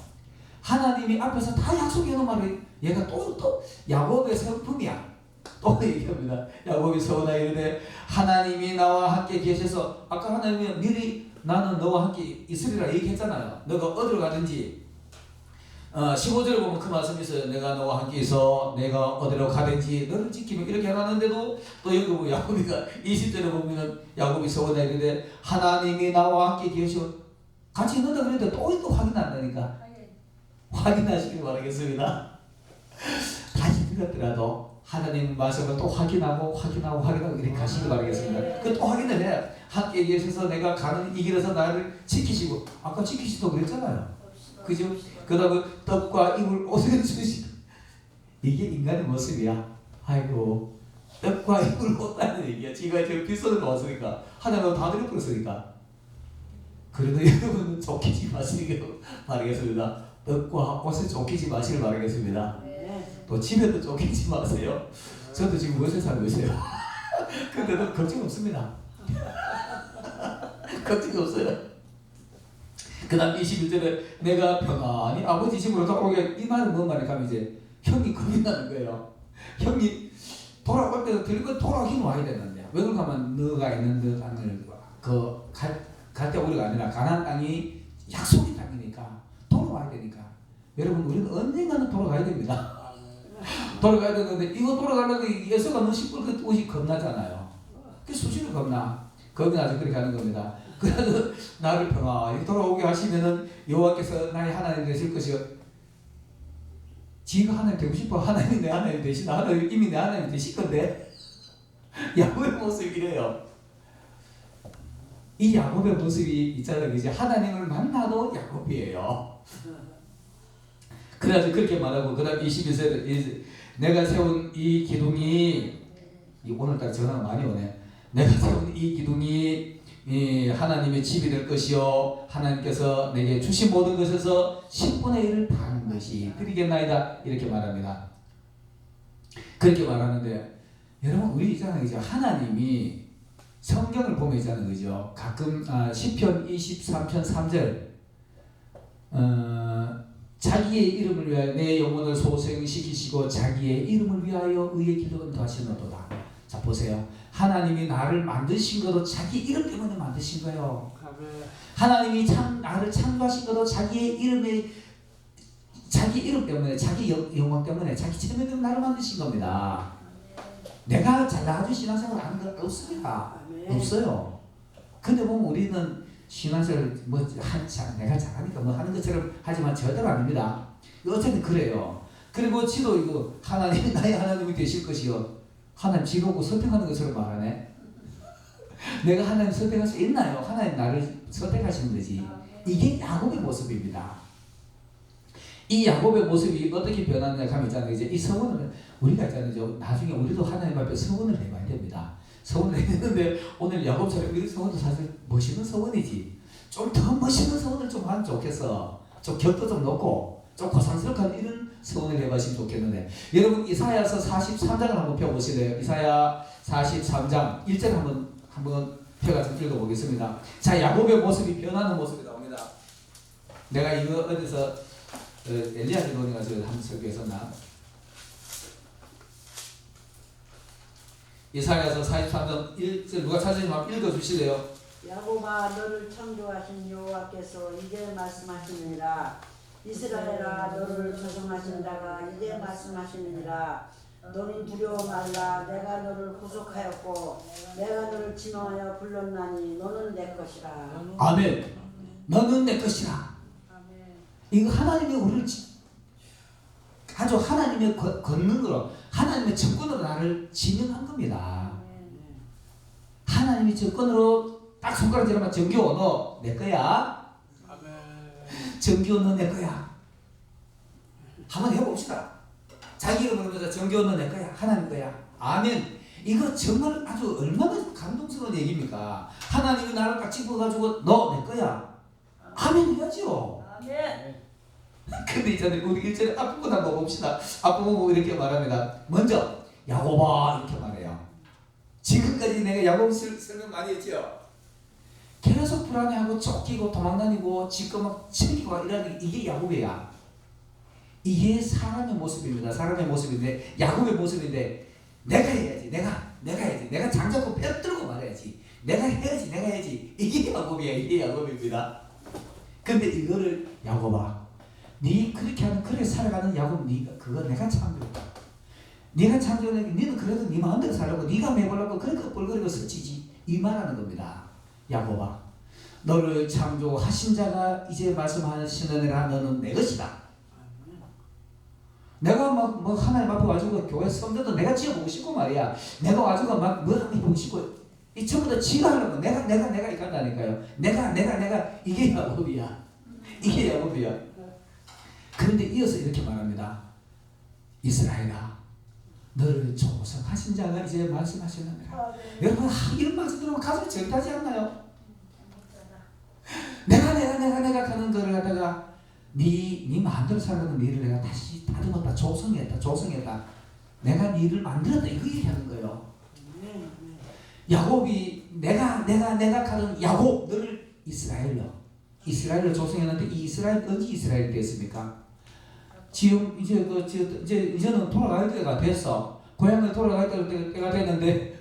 하나님이 앞에서 다 약속해 놓은 말을 얘가 또 야곱의 성품이야. 또 얘기합니다. 야곱이 서원하여 이르되, 하나님이 나와 함께 계셔서, 아까 하나님이 미리 나는 너와 함께 있으리라 얘기했잖아요. 너가 어디로 가든지. 15절에 보면 그 말씀이 있어요. 내가 너와 함께 있어 내가 어디로 가든지 너를 지키면, 이렇게 해놨는데도 또 여기 보면 야곱이가 20절에 보면 야곱이 서원하여 이르되, 하나님이 나와 함께 계셔, 같이 있는다 그랬는데 또 확인한다니까. 확인하시길 바라겠습니다. 다시 들었더라도 하나님 말씀을 또 확인하고 이렇게 가시길 바라겠습니다. 그 또 확인을 해. 함께 계셔서 내가 가는 이 길에서 나를 지키시고, 아까 지키시도 그랬잖아요. 그죠? 그 다음에 떡과 이물 옷을 주시고, 이게 인간의 모습이야. 아이고, 떡과 이물 옷이라는 얘기야. 지가 제일 비싼 거 왔으니까, 하나님은 다 드려버렸으니까. 그래도 여러분은 쫓기지 마시길 바라겠습니다. 떡과 옷에 쫓기지 마시길 바라겠습니다. 또 집에도 쫓기지 마세요. 저도 지금 옷에 살고 있어요. 근데도 걱정 없습니다. 걱정 없어요. 그 다음 21절에 내가 평안히 아버지 집으로 돌아오게, 이 말은 뭔 말인가 하면 이제 형이 겁이 나는 거예요. 형이 돌아올 때도 들고 돌아오긴 와야 되는데, 왜 그런가 하면 너가 있는 그 땅을 갈 때 우리가 아니라 가나안 땅이 약속의 땅이니까 돌아와야 되니까. 여러분, 우리는 언젠가는 돌아가야 됩니다. 돌아가야 되는데, 이거 돌아가려면 예수가 너무 시뻘겋게 옷이 겁나잖아요. 그 수시로 겁이 나서 그렇게 하는 겁니다. 그래서 나를 평안히 돌아오게 하시면은 여호와께서 나의 하나님 되실 것이요. 지가 하나님 되고 싶어. 하나님이 내 하나님 되시나? 하나님 이미 내 하나님 되실 건데. 야곱의 모습이 이래요. 이 야곱의 모습이 있잖아요. 이제 하나님을 만나도 야곱이에요. 그래서 그렇게 말하고, 그 다음 21절에 내가 세운 이 기둥이, 오늘따라 전화가 많이 오네. 내가 세운 이 기둥이 하나님의 집이 될 것이요, 하나님께서 내게 주신 모든 것에서 10분의 1을 파는 것이 드리겠나이다. 이렇게 말합니다. 그렇게 말하는데, 여러분 우리 있잖아요. 이제 하나님이 성경을 보면 있잖아요. 그죠? 가끔 시편 23편 3절 자기의 이름을 위하여 내 영혼을 소생시키시고 자기의 이름을 위하여 의의 길로 인도하시는도다. 자 보세요. 하나님이 나를 만드신 것도 자기 이름 때문에 만드신 거예요. 하나님이 나를 창조하신 것도 자기 이름 때문에, 자기 영광 때문에, 자기 체면 때문에 나를 만드신 겁니다. 내가 잘나가지고 신앙생활 하는 건 없습니다. 없어요. 근데 보면 우리는 신앙생활 내가 잘하니까 하는 것처럼 하지만 절대로 아닙니다. 어쨌든 그래요. 그리고 지도 이거 하나님 나의 하나님이 되실 것이요. 하나님 지도고 선택하는 것처럼 말하네. 내가 하나님 선택할 수 있나요? 하나님 나를 선택하시는 거지. 이게 야곱의 모습입니다. 이 야곱의 모습이 어떻게 변하느냐 하면 있잖아요. 이제 이 서원을 우리가 있잖아요. 나중에 우리도 하나님 앞에 서원을 해봐야 됩니다. 서원을 해야 되는데 오늘 야곱처럼 이런 서원도 사실 멋있는 서원이지. 좀 더 멋있는 서원을 좀 하면 좋겠어. 좀 격도 좀 높고 좀 고상스럽게 이런 서원을 해보시면 좋겠는데 여러분 이사야서 43장을 한번 펴보실래요? 이사야 43장 1절 한번 펴가지고 읽어보겠습니다. 자, 야곱의 모습이 변하는 모습이 나옵니다. 내가 이거 어디서 엘리야 기도원이가 한번 설교했었나? 이사야서 43장 1절 누가 찾으시면 한번 읽어주실래요? 야곱아 너를 창조하신 여호와께서 이제 말씀하시느니라. 이스라엘아 너를 조성하신 자가 이제 말씀하시느니라. 너는 두려워 말라. 내가 너를 구속하였고 내가 너를 진노하여 불렀나니 너는 내 것이라. 아멘. 너는 내 것이라. 이거 하나님이 우리를 아주 하나님의 권능으로 하나님의 정권으로 나를 지명한 겁니다. 하나님이 정권으로 딱 손가락 들어만 정규호 너 내 거야. 정규호 너 내 거야. 한번 해봅시다. 자기 이름으로 보자. 정규호 너 내 거야. 하나님 거야. 아멘. 이거 정말 아주 얼마나 감동스러운 얘기입니까? 하나님이 나를 딱 집어가지고 너 내 거야. 아멘 해야죠. 아멘. 근데 이전에 우리 1절에 앞부분 한번 봅시다. 앞부분 이렇게 말합니다. 먼저 야곱아 이렇게 말해요. 지금까지 내가 야곱 설명 많이 했죠. 계속 불안해하고 쫓기고 도망다니고 지금 막 챙기고 이러는 이게 야곱이야. 이게 사람의 모습입니다. 사람의 모습인데 야곱의 모습인데 내가 해야지. 내가 해야지. 내가 장잡고 뼈 들고 말해야지. 내가 해야지. 이게 야곱이야. 이게 야곱입니다. 근데 이거를 야곱아 네 그렇게 하는 그래 살아가는 야곱 네가 그거 내가 창조했다. 네가 창조했는데 너는 그래도 네 마음대로 살라고 네가 매벌라고 그렇게 뻘거리고 서치지 이 말하는 겁니다. 야곱아 너를 창조하신 자가 이제 말씀하시느니라. 너는 내 것이다. 내가 막 하나님 앞에 와주고 교회 성전도 내가 지어보고 싶고 말이야. 내가 와주고 막 뭐 해보고 싶고 이 전부 다 지가 하려고 내가 이간다니까요. 내가 이게 야곱이야. 이게 야곱이야. 그런데 이어서 이렇게 말합니다. 이스라엘아 너를 조성하신 자가 이제 말씀하시느니라. 여러분 이런 말씀 들으면 가슴이 절타지 않나요? 내가 하는 거를 갖다가 네 마음대로 살아가는 너를 내가 다시 다듬었다. 조성했다. 내가 너를 만들었다. 이거 얘기하는 거예요. 야곱이 내가 가는 야곱 너를 이스라엘로 조성했는데 이 이스라엘 언제 이스라엘이 됐습니까? 지금 이제는 돌아갈 때가 됐어. 고향을 돌아갈 때가 됐는데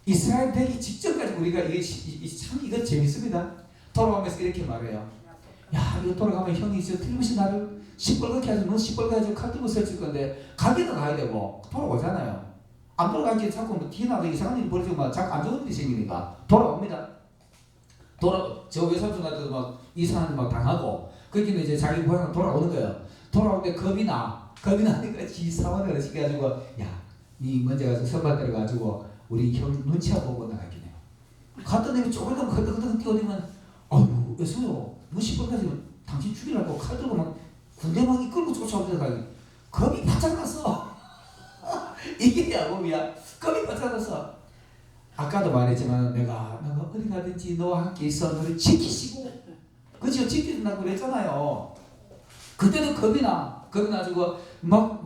이스라엘 되기 직전까지 우리가 이거 재밌습니다. 돌아가면서 이렇게 말해요. 야 이거 돌아가면 형이 틀림없이 나를 시뻘겋게 하지 너 시뻘겋게 칼 들고 설칠 건데 가기는 가야 되고 돌아오잖아요. 안 돌아가기 자꾸 뒤나가 이상한 일이 벌어지고 막 자꾸 안 좋은 일이 생기니까 돌아옵니다. 저 외삼촌한테도 막 이상한 일 막 당하고 그렇게 이제 자기 고향으로 돌아오는 거예요. 돌아올 때 겁이 나니까 지 사원을 시켜가지고 야 니 먼저 가서 선발 때려가지고 우리 형 눈치 보고 나가긴 해요. 갔더니 조금 더 뛰어들면 아이고 왜서요 너 시뻘까지 당신 죽이려고 칼 들고 막 군대 막 이끌고 쫓아오다가 겁이 바짝 났어. 이게 야곱이야. 겁이 바짝 났어. 아까도 말했지만 내가 어디 가든지 너와 함께 있어 너를 지키시고 그죠? 지키신다고 그랬잖아요. 그때도 겁이 나가지고 막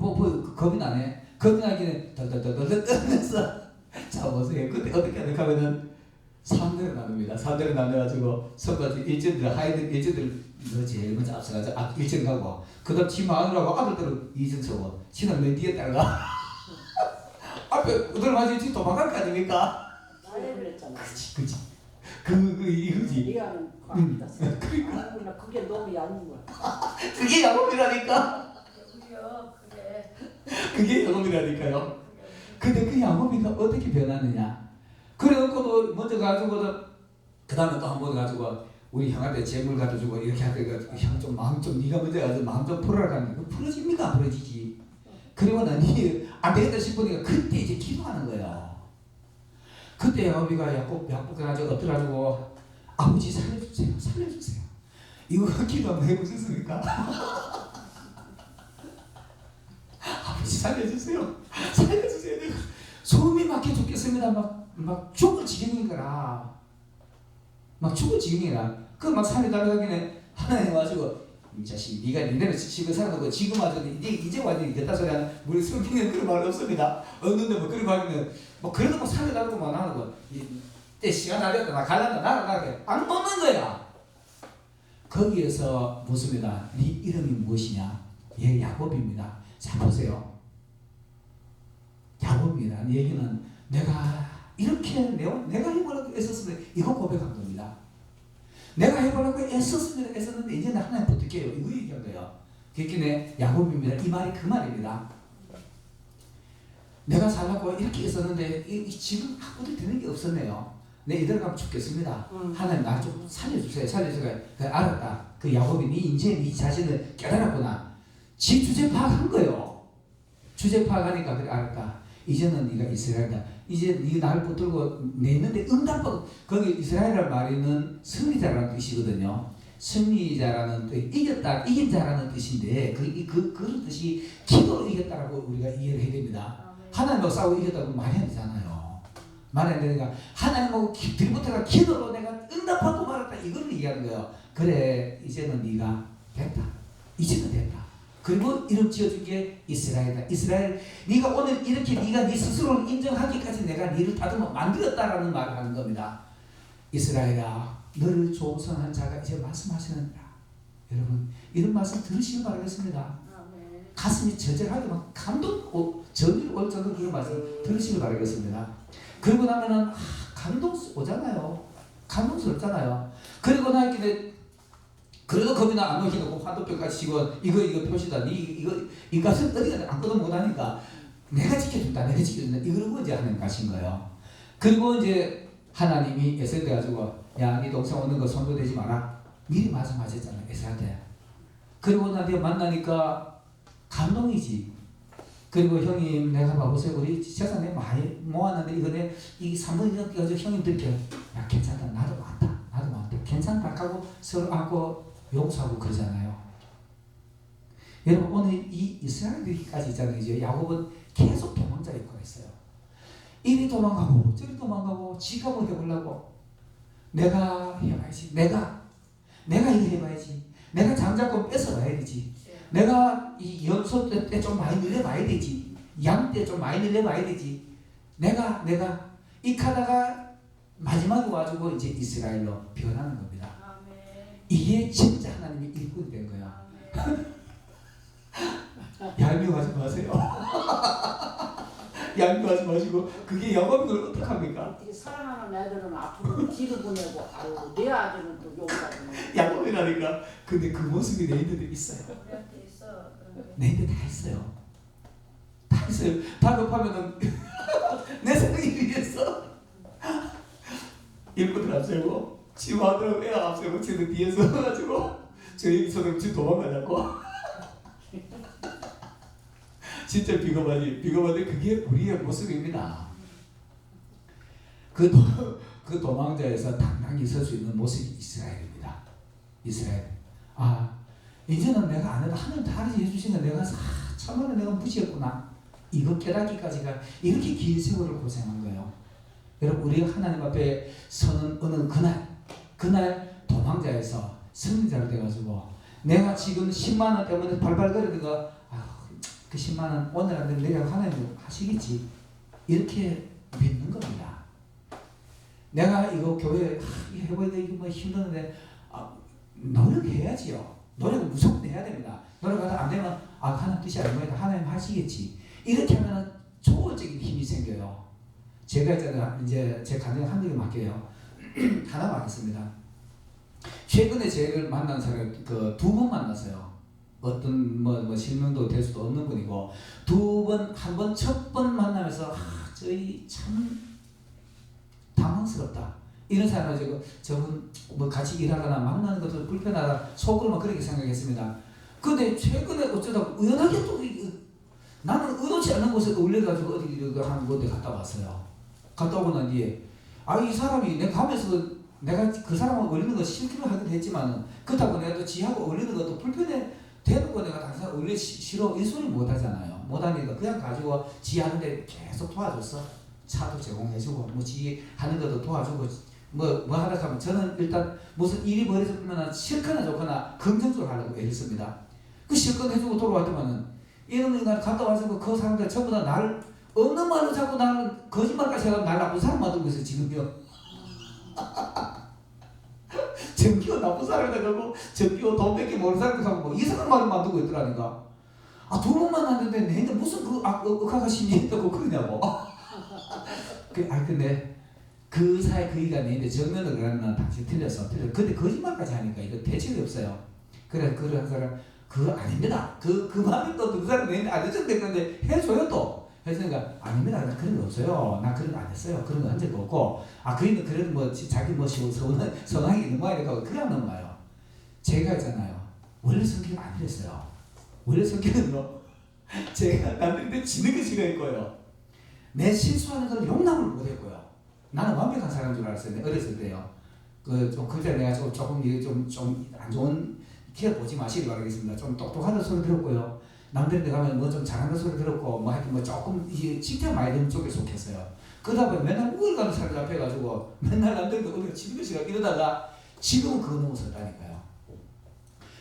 겁이 나네. 건강하기는 덜덜덜덜 떨면서 자 보세요. 그때 어떻게 하냐 하면은 3대로 나눕니다. 3대로 나눠가지고 선거지 일진들 하이들 일진들 너 제일 먼저 앞서가지고 1층 가고 그다음 지 마누라고 아들들은 2층 서고 지는 맨 뒤에 따라가 앞에 들어가지 도망갈 거 아닙니까? 나에 그랬잖아. 그치 이거지. 네가 하는 거 그러니까 그게 너무 얇은 거야. 그게 야곱이라니까. 그게 야곱이라니까요. 근데 그 야곱이가 어떻게 변하느냐? 그래놓고도 먼저 가지고도 그 다음에 또 한 번 가지고 우리 형한테 재물 갖다 주고 이렇게 하다가 형 좀 마음 좀 네가 먼저 가서 마음 좀 풀어라 하는 거 풀어집니까? 안 풀어지지. 그리고 나니 안 되겠다 싶으니까 그때 이제 기도하는 거예요. 그때 야곱이가 야곱 가지고 엎드려가지고 아버지 살려주세요, 살려주세요. 이거 기도 한번 해보셨습니까? 아버지 살려주세요, 살려주세요. 내가 소음이 막혀 죽겠습니다. 막 죽을 지경인 거라. 막 죽을 지경이라. 그 막 살려달라고 하기는 하나님 와가지고 이 자식 네가 니네를 지금 살아놓고 지금 와서 이제 완전히 됐다 소리 하는 우리 성경에는 그런 말 없습니다. 없는데 뭐 그런 거 하기는 뭐 그래도 뭐 살려달라고만 하는 거. 때 시간 날렸다 나 갈란다 나가게 안 먹는 거야. 거기에서 묻습니다. 네 이름이 무엇이냐? 예, 야곱입니다. 자 보세요. 야곱이라는 얘기는 내가 이렇게 내가 해보려고 애썼으면 이거 고백한 겁니다. 내가 해보려고 애썼는데 이제는 하나님 붙을게요. 이거 얘기한 거예요. 그렇게 야곱입니다. 이 말이 그 말입니다. 내가 살라고 이렇게 애썼는데 지금 아무도 되는 게 없었네요. 내 이대로 가면 죽겠습니다. 하나님 나 좀 살려주세요. 살려주세요. 알았다. 그 야곱이 이제 네 자신을 깨달았구나. 지 주제 파악한 거예요. 주제 파악하니까 그래 알았다. 이제는 네가 이스라엘이다. 이제 네가 나를 붙들고 내는데 응답하고 거기 이스라엘이라는 말에는 승리자라는 뜻이거든요. 승리자라는 뜻, 이겼다, 이긴 자라는 뜻인데 그런 뜻이 기도로 이겼다라고 우리가 이해를 해야 됩니다. 하나님하고 싸우고 이겼다고 말이 안 되잖아요. 말이 안 되니까 하나님하고 들부터가 기도로 내가 응답하고 말았다 이걸 얘기하는 거예요. 그래 이제는 네가 됐다. 이제는 됐다. 그리고 이름 지어준 게 이스라엘이다. 이스라엘, 네가 오늘 이렇게 네가 네 스스로를 인정하기까지 내가 네를 다듬어 만들었다라는 말을 하는 겁니다. 이스라엘아, 너를 조성한 자가 이제 말씀하시는다. 여러분, 이런 말씀 들으시길 바라겠습니다. 가슴이 저절하게 막 감동, 전율 올 정도로 그런 말씀 들으시길 바라겠습니다. 그러고 나면은 감동 오잖아요. 감동스럽잖아요. 그리고 나 이렇게 그래도 겁이나 안 놓기놓고 환도표까지 치고 이거 표시다. 이거 값은 어디가 안 끊어 못하니까 내가 지켜준다. 내가 지켜준다. 이러고 이제 하나님 가신 거예요. 그리고 이제 하나님이 에서한테 가지고 야, 네 동생 오는 거 손도 대지 마라. 미리 말씀하셨잖아요. 에서한테. 그리고 나한테 만나니까 감동이지. 그리고 형님 내가 봐보세요. 우리 재산에 많이 모았는데 이거는 이 3분이 가지고 형님들께 야 괜찮다. 나도 많다. 괜찮다 하고 서로 안고 용서하고 그러잖아요. 여러분 오늘 이 이스라엘까지 있잖아요. 이제 야곱은 계속 도망자 역할을 했어요. 이리 도망가고 저리 도망가고 지가 뭐 해보려고 내가 해봐야지. 내가 이거 해봐야지. 내가 장자권 뺏어봐야 되지. 내가 이 연소 때 좀 많이 늘려봐야 되지. 양 때 좀 많이 늘려봐야 되지. 내가 이 카다가 마지막에 와가지고 이제 이스라엘로 변하는 겁니다. 이게 진짜 하나님의 일꾼이 된 거야. 얄미워하지 마세요. 얄미워하지 마시고 그게 야곱인 걸 어떡합니까? 어떻게 사랑하는 애들은 앞으로 뒤로 보내고 아유 내 아들은 또 여기다 보내고 야곱이라니까. 근데 그 모습이 내인데도 있어요. 내인데 다 있어요. 다 있어요. 다급하면은 내 생각이 위해서 일꾼들 앞세우고 지 마누라 애가 앞세우고 쟤는 뒤에 서가지고 저희 서는 도망가자고. 진짜 비겁하지. 그게 우리의 모습입니다. 그 도망자에서 당당히 설 수 있는 모습이 이스라엘입니다. 이스라엘. 이제는 내가 안 해도 하나님 다 해주시는 내가 참으로 내가 무지했구나. 이거 깨닫기까지가 이렇게 긴 세월을 고생한 거예요. 여러분 우리가 하나님 앞에 서는 어느 그날 도망자에서 승리자가 돼가지고 내가 지금 10만 원 때문에 발발거리는 거 그 10만 원 오늘 안 되면 내일 하나님 하시겠지. 이렇게 믿는 겁니다. 내가 이거 교회 해봐야 돼. 이거 뭐 힘드는데 노력해야지요. 노력은 무조건 해야 됩니다. 노력하다 안 되면 하나님 뜻이 아닙니다. 하나님 하시겠지. 이렇게 하면 초월적인 힘이 생겨요. 제가 이제 제 가정에 한두 개 맡겨요. 하나 맡겠습니다. 최근에 저를 만난 사람이 두 번 만났어요. 어떤 뭐 실명도 될 수도 없는 분이고 한 번 첫 번 만나면서 저희 참 당황스럽다. 이런 사람을 저분 뭐 같이 일하거나 만나는 것도 불편하다. 속으로만 그렇게 생각했습니다. 근데 최근에 어쩌다 우연하게 또 나는 의도치 않는 곳에 올려가지고 어디 한 곳에 갔다 왔어요. 갔다 오고 난 뒤에 이 사람이 내가 가면서 내가 그 사람하고 어울리는 거 싫기로 하기도 했지만 그렇다고 내가 또 지하고 어울리는 것도 불편해 되는 거 내가 당장 어울리 싫어 이 소리 못 하잖아요. 못 하니까 그냥 가지고 지하는데 계속 도와줬어. 차도 제공해주고 뭐 지 하는 것도 도와주고 뭐 하다 하면 저는 일단 무슨 일이 벌어지면 싫거나 좋거나 긍정적으로 하려고 애를 씁니다. 그 실컷 해주고 돌아왔더만은 이런 인간 갔다 와서 그 사람들 전부 다 나를 없는 말로 자꾸 나를 거짓말까지 해서 날 나쁜 사람 만들고 있어 지금요. 정기호 나쁜 사람이다 그러고 정기호 돈 뺏기 모르는 사람이다 하고 뭐 이상한 말을 만들고 있더라니까. 두 번 만났는데 내한테 무슨 억하가 심리했다고 그러냐고. 근데 그 사이 그이가 내한테 정면으로 그러면 당신 틀렸어. 근데 거짓말까지 하니까 이거 대책이 없어요. 그래 그런 사람 그거 아닙니다. 그 마음이 또 그 사람 내한테 안 해줬는데 근데 해줘요 또. 그러니까 아닙니다. 나 그런 거 없어요. 나 그런 거 안 했어요. 그런 거 한 적도 없고. 그이는 그런 뭐 자기 뭐 성향이 넘어가니까 그냥 넘어가요. 제가 있잖아요. 원래 성격이 안 이랬어요. 원래 성격은요. 제가 남들한테 지는 게 싫어했고요. 내 실수하는 걸 용납을 못했고요. 나는 완벽한 사람인 줄 알았어요. 어렸을 때요. 좀 그때 내가 조금 안 좋은 기회 보지 마시기 바라겠습니다. 좀 똑똑하다는 소리 들었고요. 남들한테 가면 뭐 좀 잘하는 소리 들었고 뭐 하여튼 뭐 조금 이게 칭찬 많이 듣는 쪽에 속했어요. 그러다 보니 맨날 우울감에 사람들 앞에 가지고 맨날 남들한테 오늘 지는 것이가 이러다가 지금은 그거 넘어섰다니까요.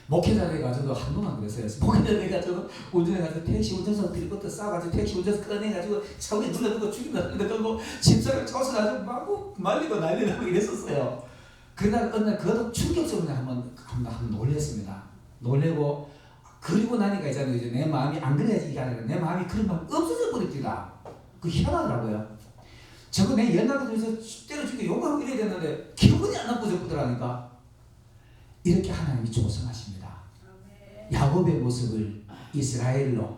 목회자 돼가지고 한동안 그랬어요. 목회자 돼가지고 운전해가지고 택시 운전석 들이부터 싸가지고 택시 운전석 꺼내가지고 차고에 눌러두고 죽인다 그러고 집사람 쫓아가지고 막 말리고 난리나고 이랬었어요. 그러다가 어느 날 그것도 충격적으로 한번 놀랬습니다. 놀래고 그리고 나니까 이제 내 마음이 안 그래야지 이게 아니라 내 마음이 그런 마음 없어져 버립니다. 그 희한하더라고요. 저거 내 옛날에 때려 죽여 욕하고 이래야 되는데 기분이 안 나쁘더라니까. 이렇게 하나님이 조성하십니다. 야곱의 모습을 이스라엘로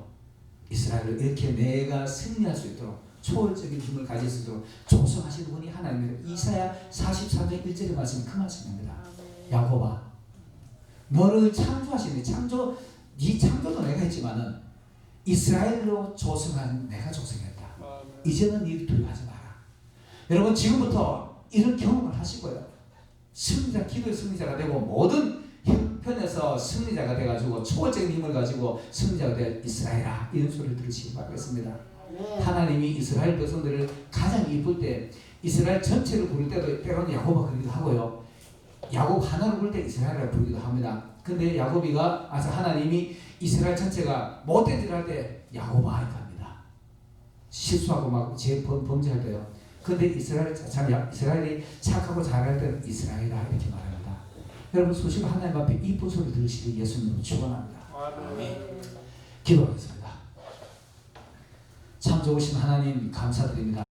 이렇게 내가 승리할 수 있도록 초월적인 힘을 가질 수 있도록 조성하시는 분이 하나님입니다. 이사야 43장 1절의 말씀이 그 말씀입니다. 야곱아 너를 창조하시니 네 창조도 내가 했지만은 이스라엘로 조성한 내가 조성했다. 이제는 네 두려워하지 마라. 여러분 지금부터 이런 경험을 하시고요. 기도의 승리자가 되고 모든 형편에서 승리자가 돼가지고 초월적인 힘을 가지고 승리자가 될 이스라엘아 이런 소리를 들으시기 바라겠습니다. 하나님이 이스라엘 백성들을 가장 이쁠 때 이스라엘 전체를 부를 때도 때로는 야곱아 그러기도 하고요. 야곱 하나를 부를 때 이스라엘을 부르기도 합니다. 근데 하나님이 이스라엘 전체가 못된 일을 할 때 야곱아 이렇게 합니다. 실수하고 막 범죄할 때요. 근데 이스라엘이 착하고 잘할 때는 이스라엘이라 이렇게 말합니다. 여러분 수시로 하나님 앞에 이쁜 소리 들으시길 예수님으로 축원합니다. 기도하겠습니다. 참 좋으신 하나님 감사드립니다.